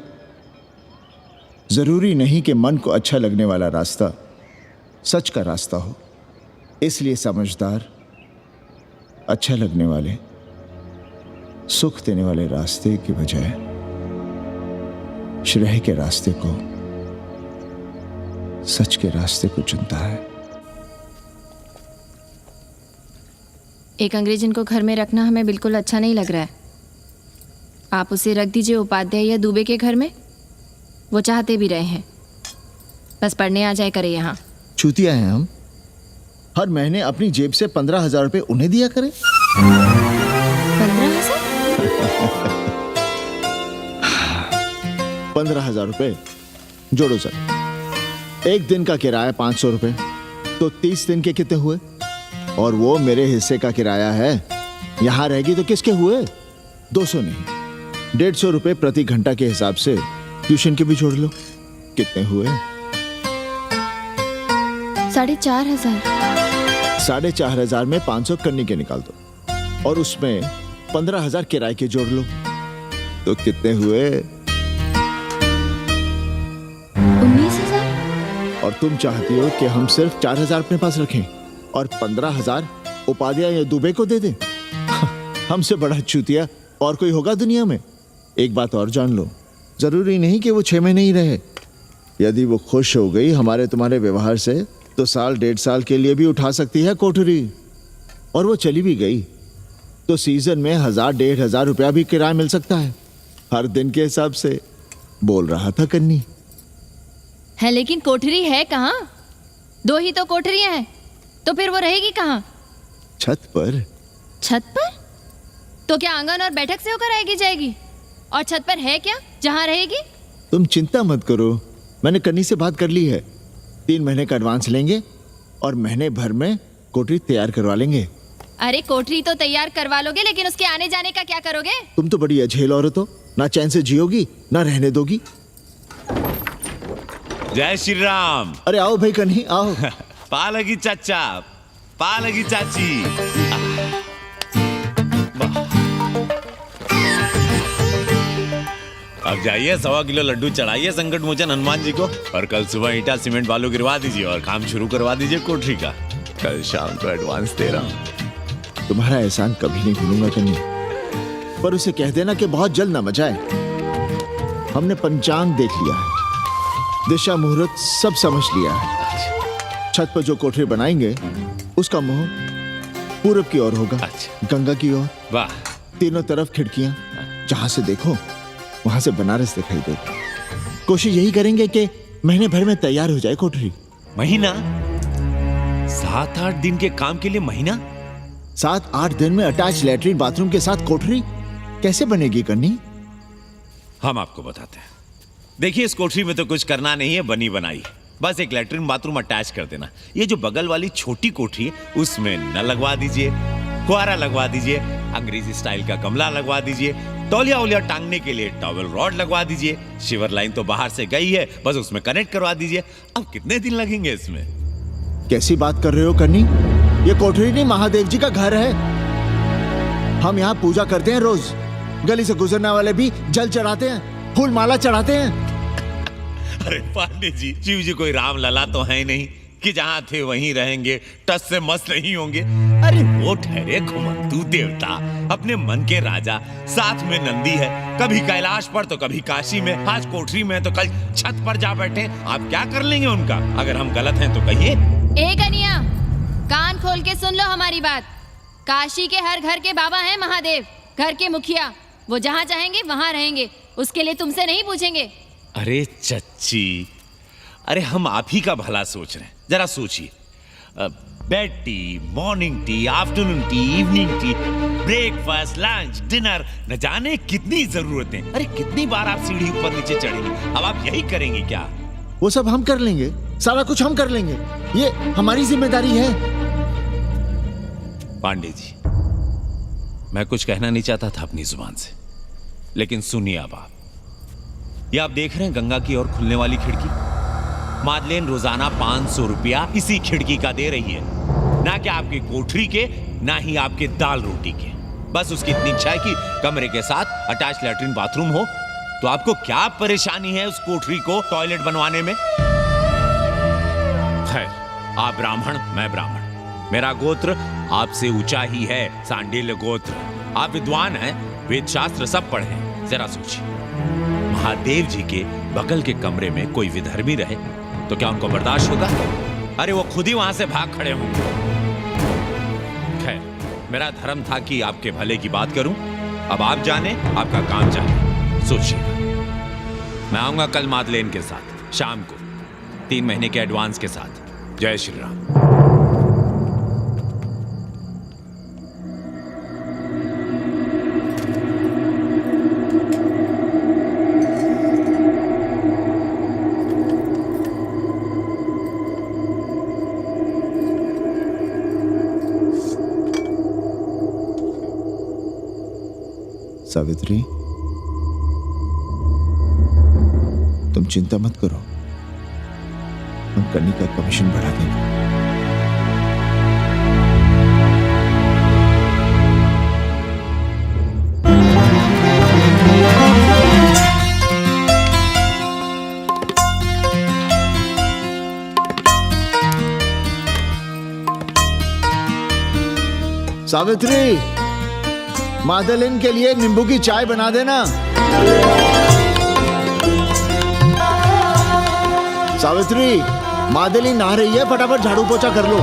जरूरी नहीं कि मन को अच्छा लगने वाला रास्ता सच का रास्ता हो, इसलिए समझदार, अच्छा लगने वाले, सुख देने वाले रास्ते की बजाय श्रेय के रास्ते को, सच के रास्ते को चुनता है। एक अंग्रेज इनको घर में रखना हमें बिल्कुल अच्छा नहीं लग रहा है। आप उसे रख दीजिए उपाध्याय या दुबे के घर में, वो चाहते भी रहे हैं, बस पढ़ने आ जाए करे यहाँ। चूतिया हैं हम, हर महीने अपनी जेब से 15,000 रुपए उन्हें दिया करें। 15,000 रुपए जोड़ो सर। एक दिन का किराया 500 रुपए, तो 30 दिन के कितने हुए? और वो मेरे हिस्से का किराया है, यहां रहेगी तो किसके हुए? 200 नहीं, 150 रुपए प्रति घंटा के हिसाब से ट्यूशन के भी जोड़ लो, कितने हुए? 4,500। 4,500 में 500 कन्नी के निकाल दो और उसमें 15,000 किराए के जोड़ लो, तो कितने हुए? 19,000। और तुम चाहती हो कि हम सिर्फ 4,000 अपने पास रखें और 15,000 उपाध्याय या दुबे को दे दें? हमसे बड़ा चूतिया और कोई होगा दुनिया में? एक बात और जान लो, जरूरी नहीं कि वो 6 महीने ही रहे। यदि वो खुश हो गई हमारे तुम्हारे व्यवहार से, तो साल 1.5 साल के लिए भी उठा सकती है कोठरी। और वो चली भी गई तो सीजन में 1,000-1,500 रुपया भी किराया मिल सकता है, हर दिन के हिसाब से। बोल रहा था कन्नी है, लेकिन कोठरी है कहाँ? 2 ही तो कोठरियां हैं, तो फिर वो रहेगी कहाँ? छत पर। छत पर? तो क्या आंगन और बैठक से होकर आएगी जाएगी? और छत पर है क्या जहाँ रहेगी? तुम चिंता मत करो, मैंने कन्नी से बात कर ली है। 3 महीने का एडवांस लेंगे और महीने भर में कोठरी तैयार करवा लेंगे। अरे कोठरी तो तैयार करवा लोगे, लेकिन उसके आने जाने का क्या करोगे? तुम तो बड़ी अझेल औरत हो, ना चैन से जियोगी ना रहने दोगी। जय श्री राम। अरे आओ भाई कन्ही आओ। पा लगी चाचा, पा लगी चाची। अब जाइए 1.25 किलो लड्डू चढ़ाइए संकट मोचन हनुमान जी को, और कल सुबह ईटा सीमेंट बालू गिरवा दीजिए और काम शुरू करवा दीजिए कोठरी का। कल शाम को एडवांस दे रहा हूँ। तुम्हारा एहसान कभी नहीं भूलूंगा कन्नी, पर उसे कह देना कि बहुत जल्द ना मचाए। हमने पंचांग देख लिया है, दिशा मुहूर्त सब समझ लिया है। छत पर जो कोठरी बनाएंगे उसका मुंह पूरब की ओर होगा, गंगा की ओर। वाह। तीनों तरफ खिड़कियां, जहां से देखो वहां से बनारस दिखाई देगा। कोशिश यही करेंगे कि महीने भर में तैयार हो जाए कोठरी। महीना? 7-8 दिन के काम के लिए महीना? 7-8 दिन में अटैच लैट्रिन बाथरूम के साथ कोठरी कैसे बनेगी कन्नी? हम आपको बताते हैं। देखिए, इस कोठरी में तो कुछ करना नहीं है, बनी बनाई। बस एक लैट्रिन बाथरूम अटैच कर देना। ये जो बगल वाली छोटी कोठरी है उसमें नल लगवा दीजिए, फुहारा लगवा दीजिए, अंग्रेजी स्टाइल का गमला लगवा दीजिए, तौलिया उलिया टांगने के लिए टॉवेल रॉड लगवा दीजिए। शिवर लाइन तो बाहर से गई है, बस उसमें कनेक्ट करवा दीजिए। अब कितने दिन लगेंगे इसमें? कैसी बात कर रहे हो कन्नी? ये कोठरी नहीं, महादेव जी का घर है। हम यहाँ पूजा करते हैं रोज, गली से गुजरने वाले भी जल चढ़ाते हैं। फूल माला चढ़ाते हैं। अरे पांडे जी, शिव जी कोई राम लला तो है नहीं कि जहां थे वहीं रहेंगे, टस से मस्त नहीं होंगे। अरे वो ठहरे घुमंतू देवता, अपने मन के राजा, साथ में नंदी है, कभी कैलाश पर तो कभी काशी में, आज कोठरी में तो कल छत पर जा बैठे। आप क्या कर लेंगे उनका? अगर हम गलत हैं तो कहिए। ए कन्या, कान खोल के सुन लो हमारी बात। काशी के हर घर के बाबा हैं महादेव, घर के मुखिया। वो जहाँ चाहेंगे वहाँ रहेंगे, उसके लिए तुमसे नहीं पूछेंगे। अरे चच्ची, अरे हम आप ही का भला सोच रहे हैं, जरा सोचिए। Bed tea, morning tea, afternoon T, evening tea, breakfast, lunch, dinner, न जाने कितनी जरूरतें। अरे कितनी बार आप सीढ़ी ऊपर नीचे चढ़ेंगे, अब आप यही करेंगे क्या? वो सब हम कर लेंगे, सारा कुछ हम कर लेंगे, ये हमारी जिम्मेदारी है। पांडे जी, मैं कुछ कहना नहीं चाहता था अपनी जुबान से, लेकिन सुनिए अब आप। ये आप देख रहे हैं गंगा की ओर खुलने वाली खिड़की? मादलेन रोजाना 500 रुपया इसी खिड़की का दे रही है, ना कि आपकी कोठरी के, ना ही आपके दाल रोटी के। बस उसकी इतनी इच्छा है कि कमरे के साथ अटैच लैट्रिन बाथरूम हो। तो आपको क्या परेशानी है उस कोठरी को टॉयलेट बनवाने में? खैर, आप ब्राह्मण, मैं ब्राह्मण, मेरा गोत्र आपसे ऊंचा ही है, सांडिल्य गोत्र। आप विद्वान हैं, वेद शास्त्र सब पढ़े हैं। जरा सोचिए, महादेव जी के बगल के कमरे में कोई विधर्मी रहे तो क्या उनको बर्दाश्त होगा? अरे वो खुद ही वहां से भाग खड़े होंगे। खैर, मेरा धर्म था कि आपके भले की बात करूं। अब आप जाने, आपका काम जाने। सोचिएगा, मैं आऊंगा कल मादलेन के साथ शाम को, 3 महीने के एडवांस के साथ। जय श्री राम। सावित्री, तुम चिंता मत करो, हम कन्नी का कमीशन बढ़ा देंगे। सावित्री, मादलेन के लिए नींबू की चाय बना देना। सावित्री, मादलेन नहा रही है, फटाफट झाड़ू पोछा कर लो।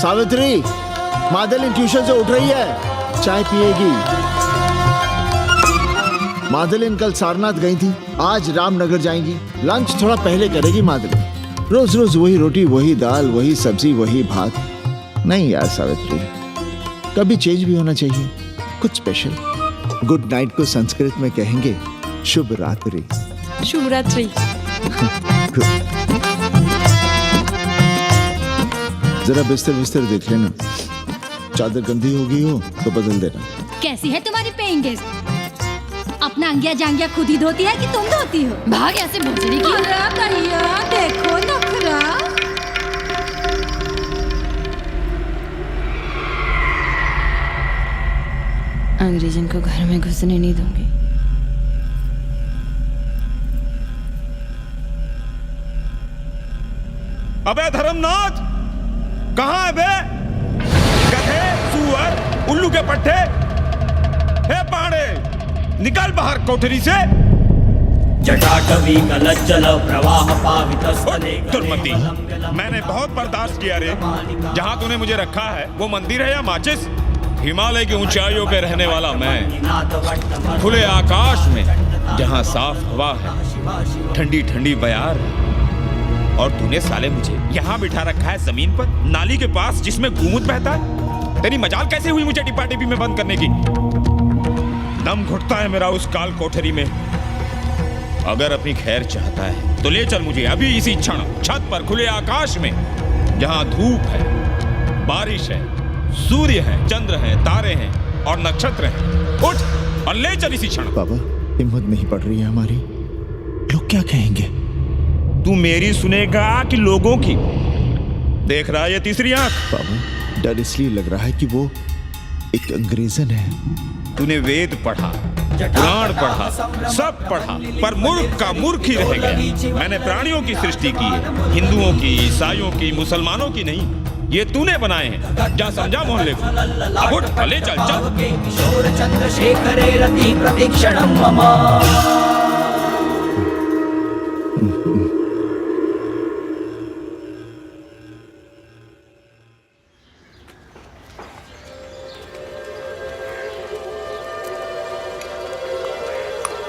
सावित्री, मादलेन ट्यूशन से उठ रही है, चाय पिएगी। मादलेन कल सारनाथ गई थी, आज रामनगर जाएंगी। लंच थोड़ा पहले करेगी मादलेन। रोज रोज वही रोटी, वही दाल, वही सब्जी, वही भात। नहीं यार सावित्री, कभी चेंज भी होना चाहिए, कुछ स्पेशल। गुड नाइट को संस्कृत में कहेंगे शुभ रात्रि। शुभ रात्रि। जरा बिस्तर बिस्तर देख लेना, चादर गंदी हो गई हो तो बदल देना। कैसी है तुम्हारी पेइंग गेस्ट? अपना अंगिया जांगिया खुद ही धोती है कि तुम धोती हो? भाग ऐसे भोसड़ी की। भैया देखो नखरा। अंग्रेजन को घर में घुसने नहीं दूंगी। अबे धर्मनाथ, कहाँ है बे? गधे, सुअर, उल्लू के पट्टे। हे पांडे, निकल बाहर कोठरी से। जटाटवी कलज्जल प्रवाह पावितस्थले। दुर्मति, मैंने बहुत बर्दाश्त किया रे। जहाँ तूने मुझे रखा है वो मंदिर है या माचिस? हिमालय की ऊंचाइयों पे रहने वाला मैं, खुले आकाश में जहाँ साफ हवा है, ठंडी ठंडी बयार, और तूने साले मुझे यहाँ बिठा रखा है जमीन पर, नाली के पास जिसमें गोमूत्र बहता है। तेरी मजाल कैसे हुई मुझे डिब्बा डिब्बी में बंद करने की? दम घुटता है मेरा उस काल कोठरी में। अगर अपनी खैर चाहता है तो ले चल मुझे अभी इसी क्षण छत पर खुले आकाश में, जहाँ धूप है, बारिश है, सूर्य है, चंद्र है, तारे हैं और नक्षत्र हैं। उठ और ले चल इसी क्षण। बाबा, हिम्मत नहीं पड़ रही है हमारी, लोग क्या कहेंगे? तू मेरी सुनेगा कि लोगों की? देख रहा है ये तीसरी आंख? बाबा, डर इसलिए लग रहा है कि वो एक अंग्रेजन है। तूने वेद पढ़ा, पुराण पढ़ा, सब पढ़ा, पर मूर्ख का मूर्ख ही रह गया। मैंने प्राणियों की सृष्टि की है, हिंदुओं की, ईसाइयों की, मुसलमानों की नहीं। ये तूने बनाए हैं। जा समझा मोहल्ले को। अब उठ, भले चल चल। किशोर चंद्रशेखरे रति प्रतीक्षणं मम।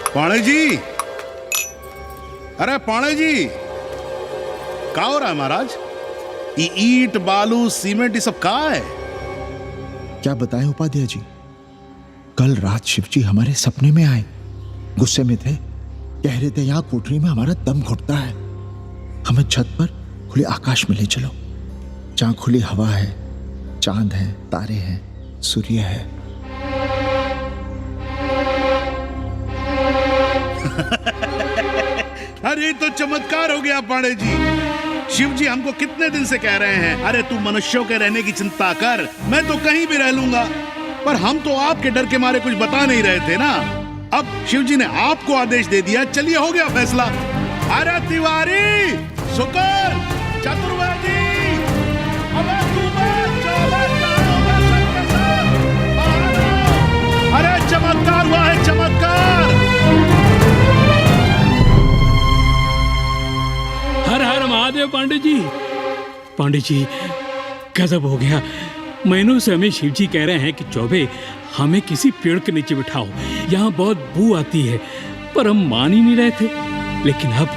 पाणे जी, अरे पाणे जी, क्या हो रहा है महाराज? ये ईंट बालू सीमेंट ये सब कहाँ है? क्या बताएं उपाध्याय जी, कल रात शिवजी हमारे सपने में आए, गुस्से में थे, कह रहे थे यहाँ कोठरी में हमारा दम घुटता है, हमें छत पर खुले आकाश में ले चलो, जहां खुली हवा है, चांद है, तारे हैं, सूर्य है। अरे तो चमत्कार हो गया पाणे जी। शिव जी हमको कितने दिन से कह रहे हैं, अरे तू मनुष्यों के रहने की चिंता कर, मैं तो कहीं भी रह लूंगा। पर हम तो आपके डर के मारे कुछ बता नहीं रहे थे ना। अब शिव जी ने आपको आदेश दे दिया, चलिए हो गया फैसला। अरे तिवारी, शुक्र, चतुर्वेदी, अरे चमत्कार हुआ है, चमत्कार। हर हर महादेव पांडे जी। पांडे जी, गजब हो गया। महीनों से हमें शिव जी कह रहे हैं कि चौबे हमें किसी पेड़ के नीचे बिठाओ, यहाँ बहुत बू आती है, पर हम मान ही नहीं रहे थे। लेकिन अब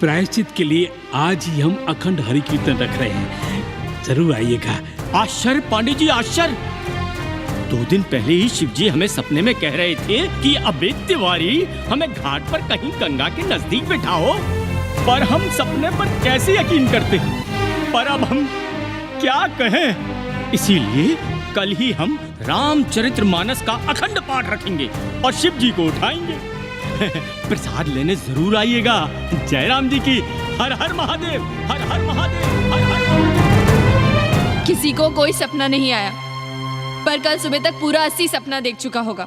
प्रायश्चित के लिए आज ही हम अखंड हरि कीर्तन रख रहे हैं, जरूर आइएगा। आश्चर्य पांडे जी, आश्चर्य। 2 दिन पहले ही शिव जी हमें सपने में कह रहे थे कि अबे तिवारी, हमें घाट पर कहीं गंगा के नजदीक बिठाओ, पर हम सपने पर कैसे यकीन करते हैं। पर अब हम क्या कहें, इसीलिए कल ही हम रामचरितमानस का अखंड पाठ रखेंगे और शिव जी को उठाएंगे। प्रसाद लेने जरूर आइएगा। जय राम जी की। हर हर महादेव, हर हर महादेव, हर हर महादेव। किसी को कोई सपना नहीं आया, पर कल सुबह तक पूरा 80 सपना देख चुका होगा।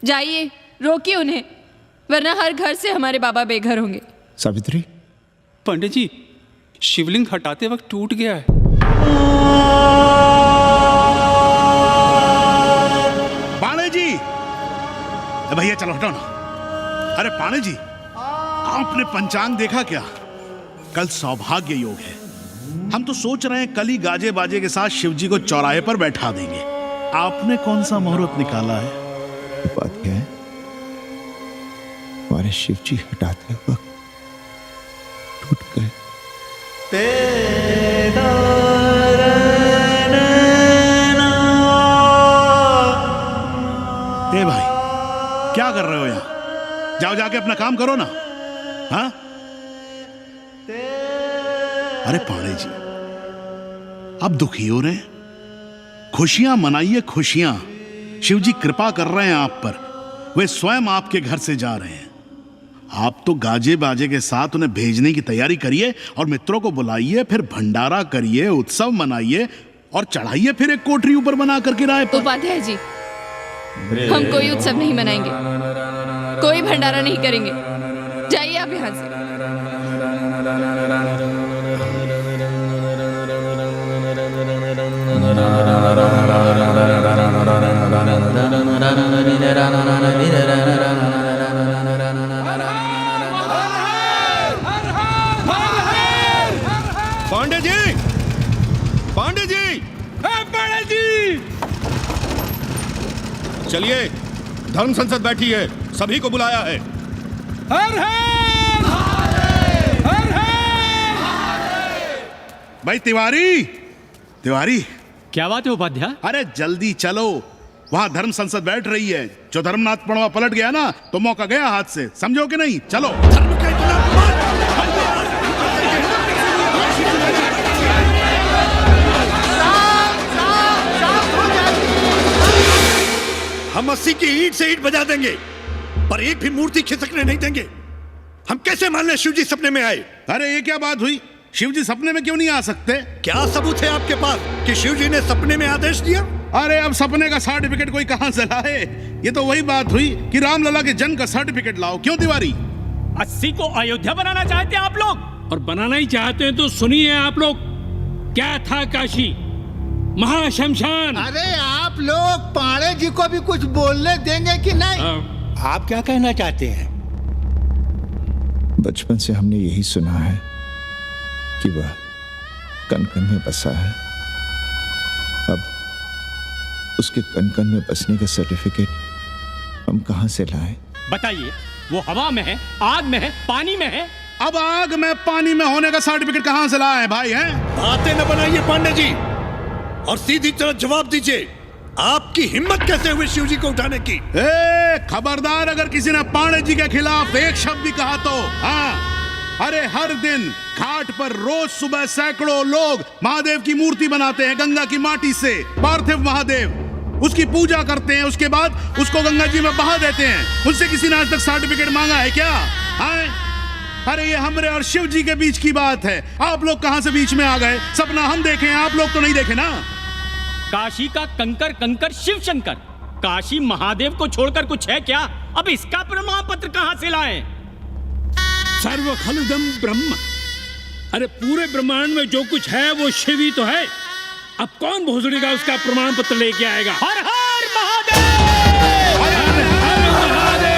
जाइए, रोकिए उन्हें, वरना हर घर से हमारे बाबा बेघर होंगे। सावित्री, पंडित जी, शिवलिंग हटाते वक्त टूट गया है। पाणे जी, भैया चलो हटाओ ना। अरे पाणे जी, आपने पंचांग देखा क्या? कल सौभाग्य योग है। हम तो सोच रहे हैं कल ही गाजे बाजे के साथ शिव जी को चौराहे पर बैठा देंगे। आपने कौन सा मुहूर्त निकाला है? बात क्या है, हमारे शिव जी हटाते वक्त टूट गए। ए भाई, क्या कर रहे हो यहाँ? जाओ जाके अपना काम करो ना। हाँ? अरे पाणे जी, अब दुखी हो रहे हैं? खुशियां मनाइए, खुशियां। शिव जी कृपा कर रहे हैं आप पर, वे स्वयं आपके घर से जा रहे हैं। आप तो गाजे बाजे के साथ उन्हें भेजने की तैयारी करिए और मित्रों को बुलाइए, फिर भंडारा करिए, उत्सव मनाइए और चढ़ाइए फिर एक कोठरी ऊपर बना कर किराए पर। उपाध्याय जी, हम कोई उत्सव नहीं मनाएंगे, कोई भंडारा नहीं करेंगे। जाइए आप यहाँ से। पांडे जी, पांडे जी, पांडे जी, चलिए, धर्म संसद बैठी है, सभी को बुलाया है। हर हर हर हर। भाई तिवारी, तिवारी, क्या बात है उपाध्याय? अरे जल्दी चलो, वहां धर्म संसद बैठ रही है। जो धर्मनाथ पड़वा पलट गया ना, तो मौका गया हाथ से, समझो कि नहीं? चलो। हम 80 की ईंट से ईंट बजा देंगे, पर एक भी मूर्ति खिसकने नहीं देंगे। हम कैसे मान लें शिव जी सपने में आए? अरे ये क्या बात हुई? शिव जी सपने में क्यों नहीं आ सकते? क्या सबूत है आपके पास कि शिव जी ने सपने में आदेश दिया? अरे अब सपने का सर्टिफिकेट कोई कहां से लाए? ये तो वही बात हुई कि रामलला के जन्म का सर्टिफिकेट लाओ। क्यों तिवारी? 80 को अयोध्या बनाना चाहते हैं आप लोग, और बनाना ही चाहते हैं तो सुनिए आप लोग, क्या था काशी? महाशमशान। अरे आप लोग पाड़े जी को भी कुछ बोलने देंगे कि नहीं? आप क्या कहना चाहते हैं? बचपन से हमने यही सुना है कि वह कण कण में बसा है। अब उसके कण कण में बसने का सर्टिफिकेट हम कहां से लाएं? बताइए, वो हवा में है, आग में है, पानी में है? अब आग में पानी में होने का सर्टिफिकेट कहां से लाए भाई? हैं बातें न बनाइए पांडे जी, और सीधी तरह जवाब दीजिए। आपकी हिम्मत कैसे हुई शिव जी को उठाने की? खबरदार, अगर किसी ने पांडे जी के खिलाफ एक शब्द भी कहा तो। हाँ, अरे हर दिन घाट पर रोज सुबह सैकड़ों लोग महादेव की मूर्ति बनाते हैं गंगा की माटी से, पार्थिव महादेव। उसकी पूजा करते हैं, उसके बाद उसको गंगा जी में बहा देते हैं। उनसे किसी ने आज तक सर्टिफिकेट मांगा है क्या? अरे ये हमरे और शिव जी के बीच की बात है। आप लोग कहां से बीच में आ गए? सपना हम देखें, आप लोग तो नहीं देखे ना। काशी का कंकर कंकर शिव शंकर, काशी महादेव को छोड़कर कुछ है क्या? अब इसका प्रमाण पत्र कहां से लाएं? सर्व खलुदम ब्रह्म, अरे पूरे ब्रह्मांड में जो कुछ है वो शिव ही तो है। अब कौन भोसड़ी का उसका प्रमाण पत्र लेके आएगा? हर हर महादेव, हर हर महादेव।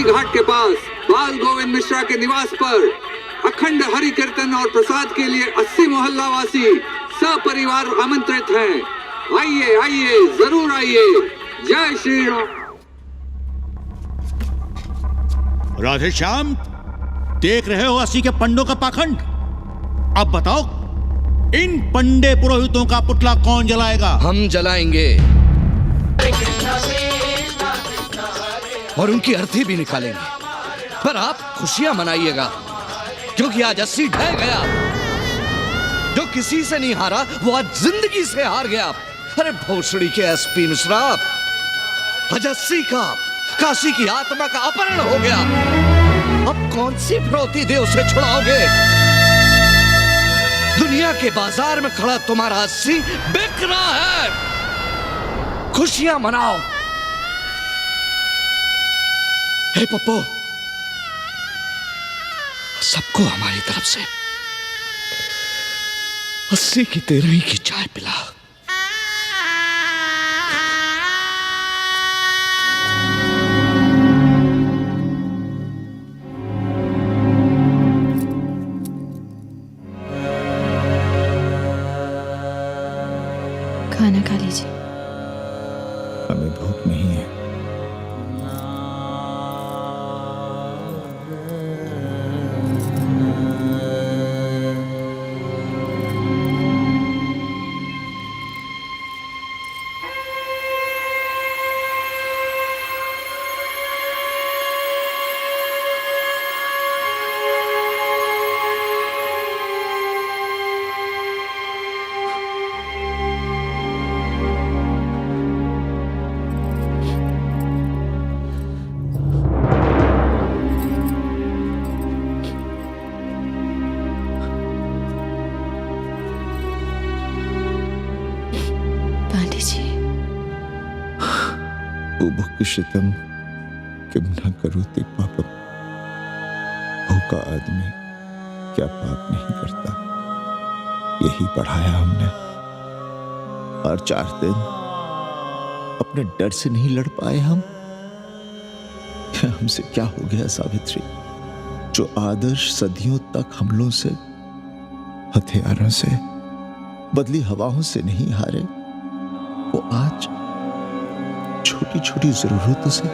घाट के पास बाल गोविंद मिश्रा के निवास पर अखंड हरि कीर्तन और प्रसाद के लिए 80 मोहल्ला वासी सपरिवार आमंत्रित हैं। आइए आइए, जरूर आइए। जय श्री राम। राधे श्याम, देख रहे हो 80 के पंडों का पाखंड? अब बताओ, इन पंडे पुरोहितों का पुतला कौन जलाएगा? हम जलाएंगे और उनकी अर्थी भी निकालेंगे। पर आप खुशियां मनाइएगा, क्योंकि आज 80 ढह गया। जो किसी से नहीं हारा वो आज जिंदगी से हार गया। अरे भोसड़ी के एसपी मिश्रा, आज 80 का काशी की आत्मा का अपहरण हो गया। अब कौन सी फिरौती दे उसे छुड़ाओगे? दुनिया के बाजार में खड़ा तुम्हारा 80 बिक रहा है। खुशियां मनाओ। हे पप्पू, सबको हमारी तरफ से 80 की 13 की चाय पिला। खाना खा लीजिए। हमें भूख नहीं है। बुभुक्षितम किम न करोति पापम। भूखा आदमी क्या पाप नहीं करता, यही पढ़ाया हमने। और 4 दिन अपने डर से नहीं लड़ पाए हम। हमसे क्या हो गया सावित्री? जो आदर्श सदियों तक हमलों से, हथियारों से, बदली हवाओं से नहीं हारे, वो आज छोटी छोटी जरूरतों से,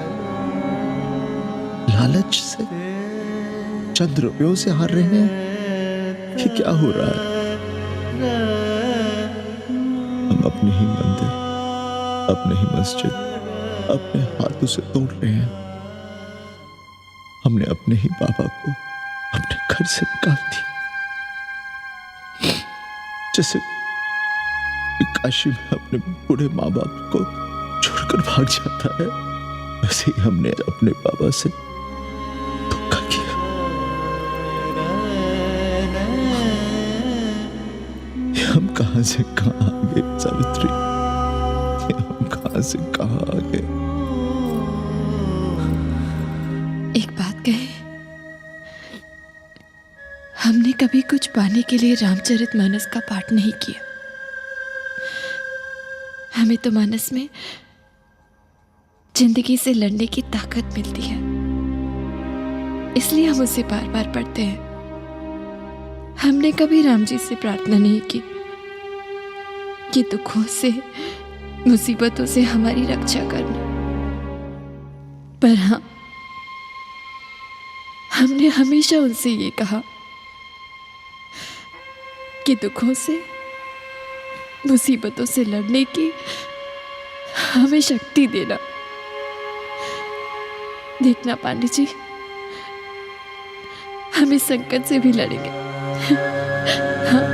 लालच से, चंद रुपयों से हार रहे हैं। ये क्या हो रहा है? हम अपने ही मंदिर, अपने ही मस्जिद अपने हाथों से तोड़ रहे हैं। हमने अपने ही बाबा को अपने घर से निकाल दिया। जैसे काशी में अपने बूढ़े माँ बाप को छोड़कर भाग जाता है, वैसे ही हमने अपने बाबा से धोखा किया। ये हम कहां से कहां आ गए सावित्री? ये हम कहां से कहां आ गए? एक बात कहे, हमने कभी कुछ पाने के लिए रामचरितमानस का पाठ नहीं किया। हमें तो मानस में जिंदगी से लड़ने की ताकत मिलती है, इसलिए हम उसे बार बार पढ़ते हैं। हमने कभी राम जी से प्रार्थना नहीं की कि दुखों से, मुसीबतों से हमारी रक्षा करना। पर हाँ, हमने हमेशा उनसे ये कहा कि दुखों से, मुसीबतों से लड़ने की हमें शक्ति देना। देखना पांडे जी, हम इस संकट से भी लड़ेंगे। हाँ?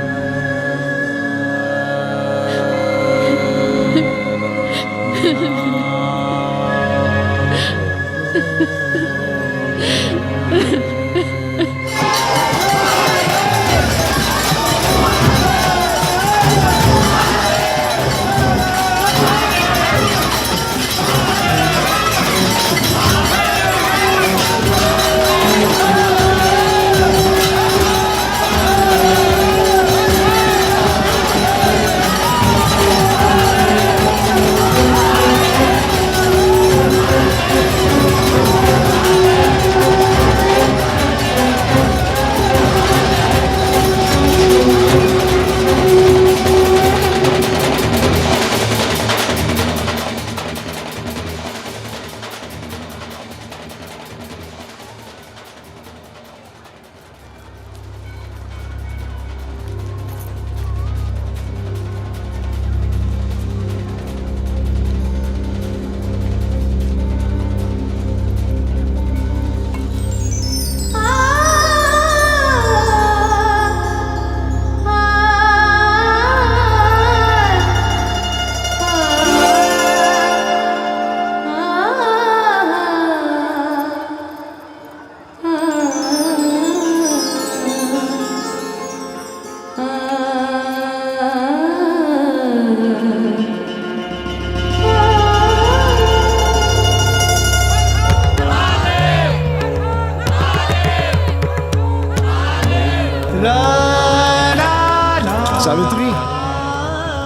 सावित्री,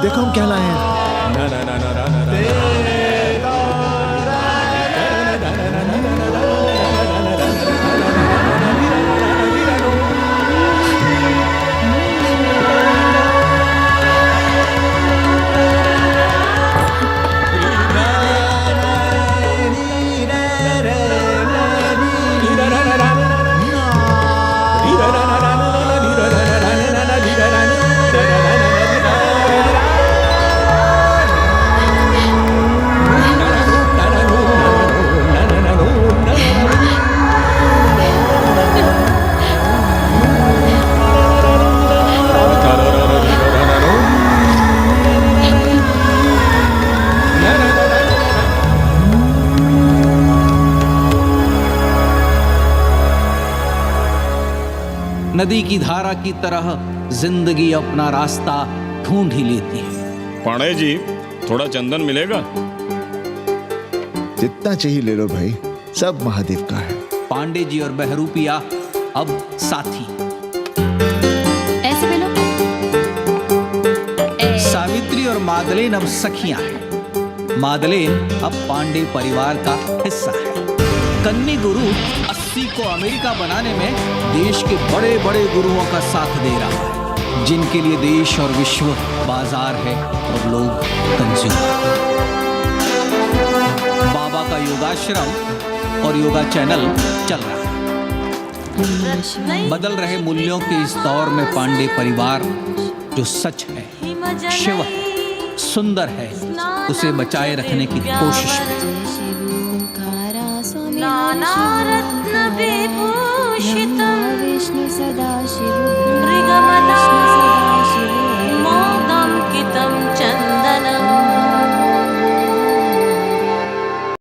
देखो हम क्या लाए हैं। नदी की धारा की तरह जिंदगी अपना रास्ता ढूंढ ही लेती है। पांडे जी, थोड़ा चंदन मिलेगा? जितना चाहिए ले लो भाई, सब महादेव का है। पांडे जी और बहरूपिया अब साथी। ऐसे भी लो। सावित्री और मादलेन अब सखियां हैं। मादलेन अब पांडे परिवार का हिस्सा है। कन्नी गुरु 80 को अमेरिका बनाने में देश के बड़े बड़े गुरुओं का साथ दे रहा है, जिनके लिए देश और विश्व बाजार है और लोग कंज्यूमर। बाबा का योगाश्रम और योगा चैनल चल रहा है। बदल रहे मूल्यों के इस दौर में पांडे परिवार जो सच है, शिव है, सुंदर है, उसे बचाए रखने की कोशिश में। विष्णु सदा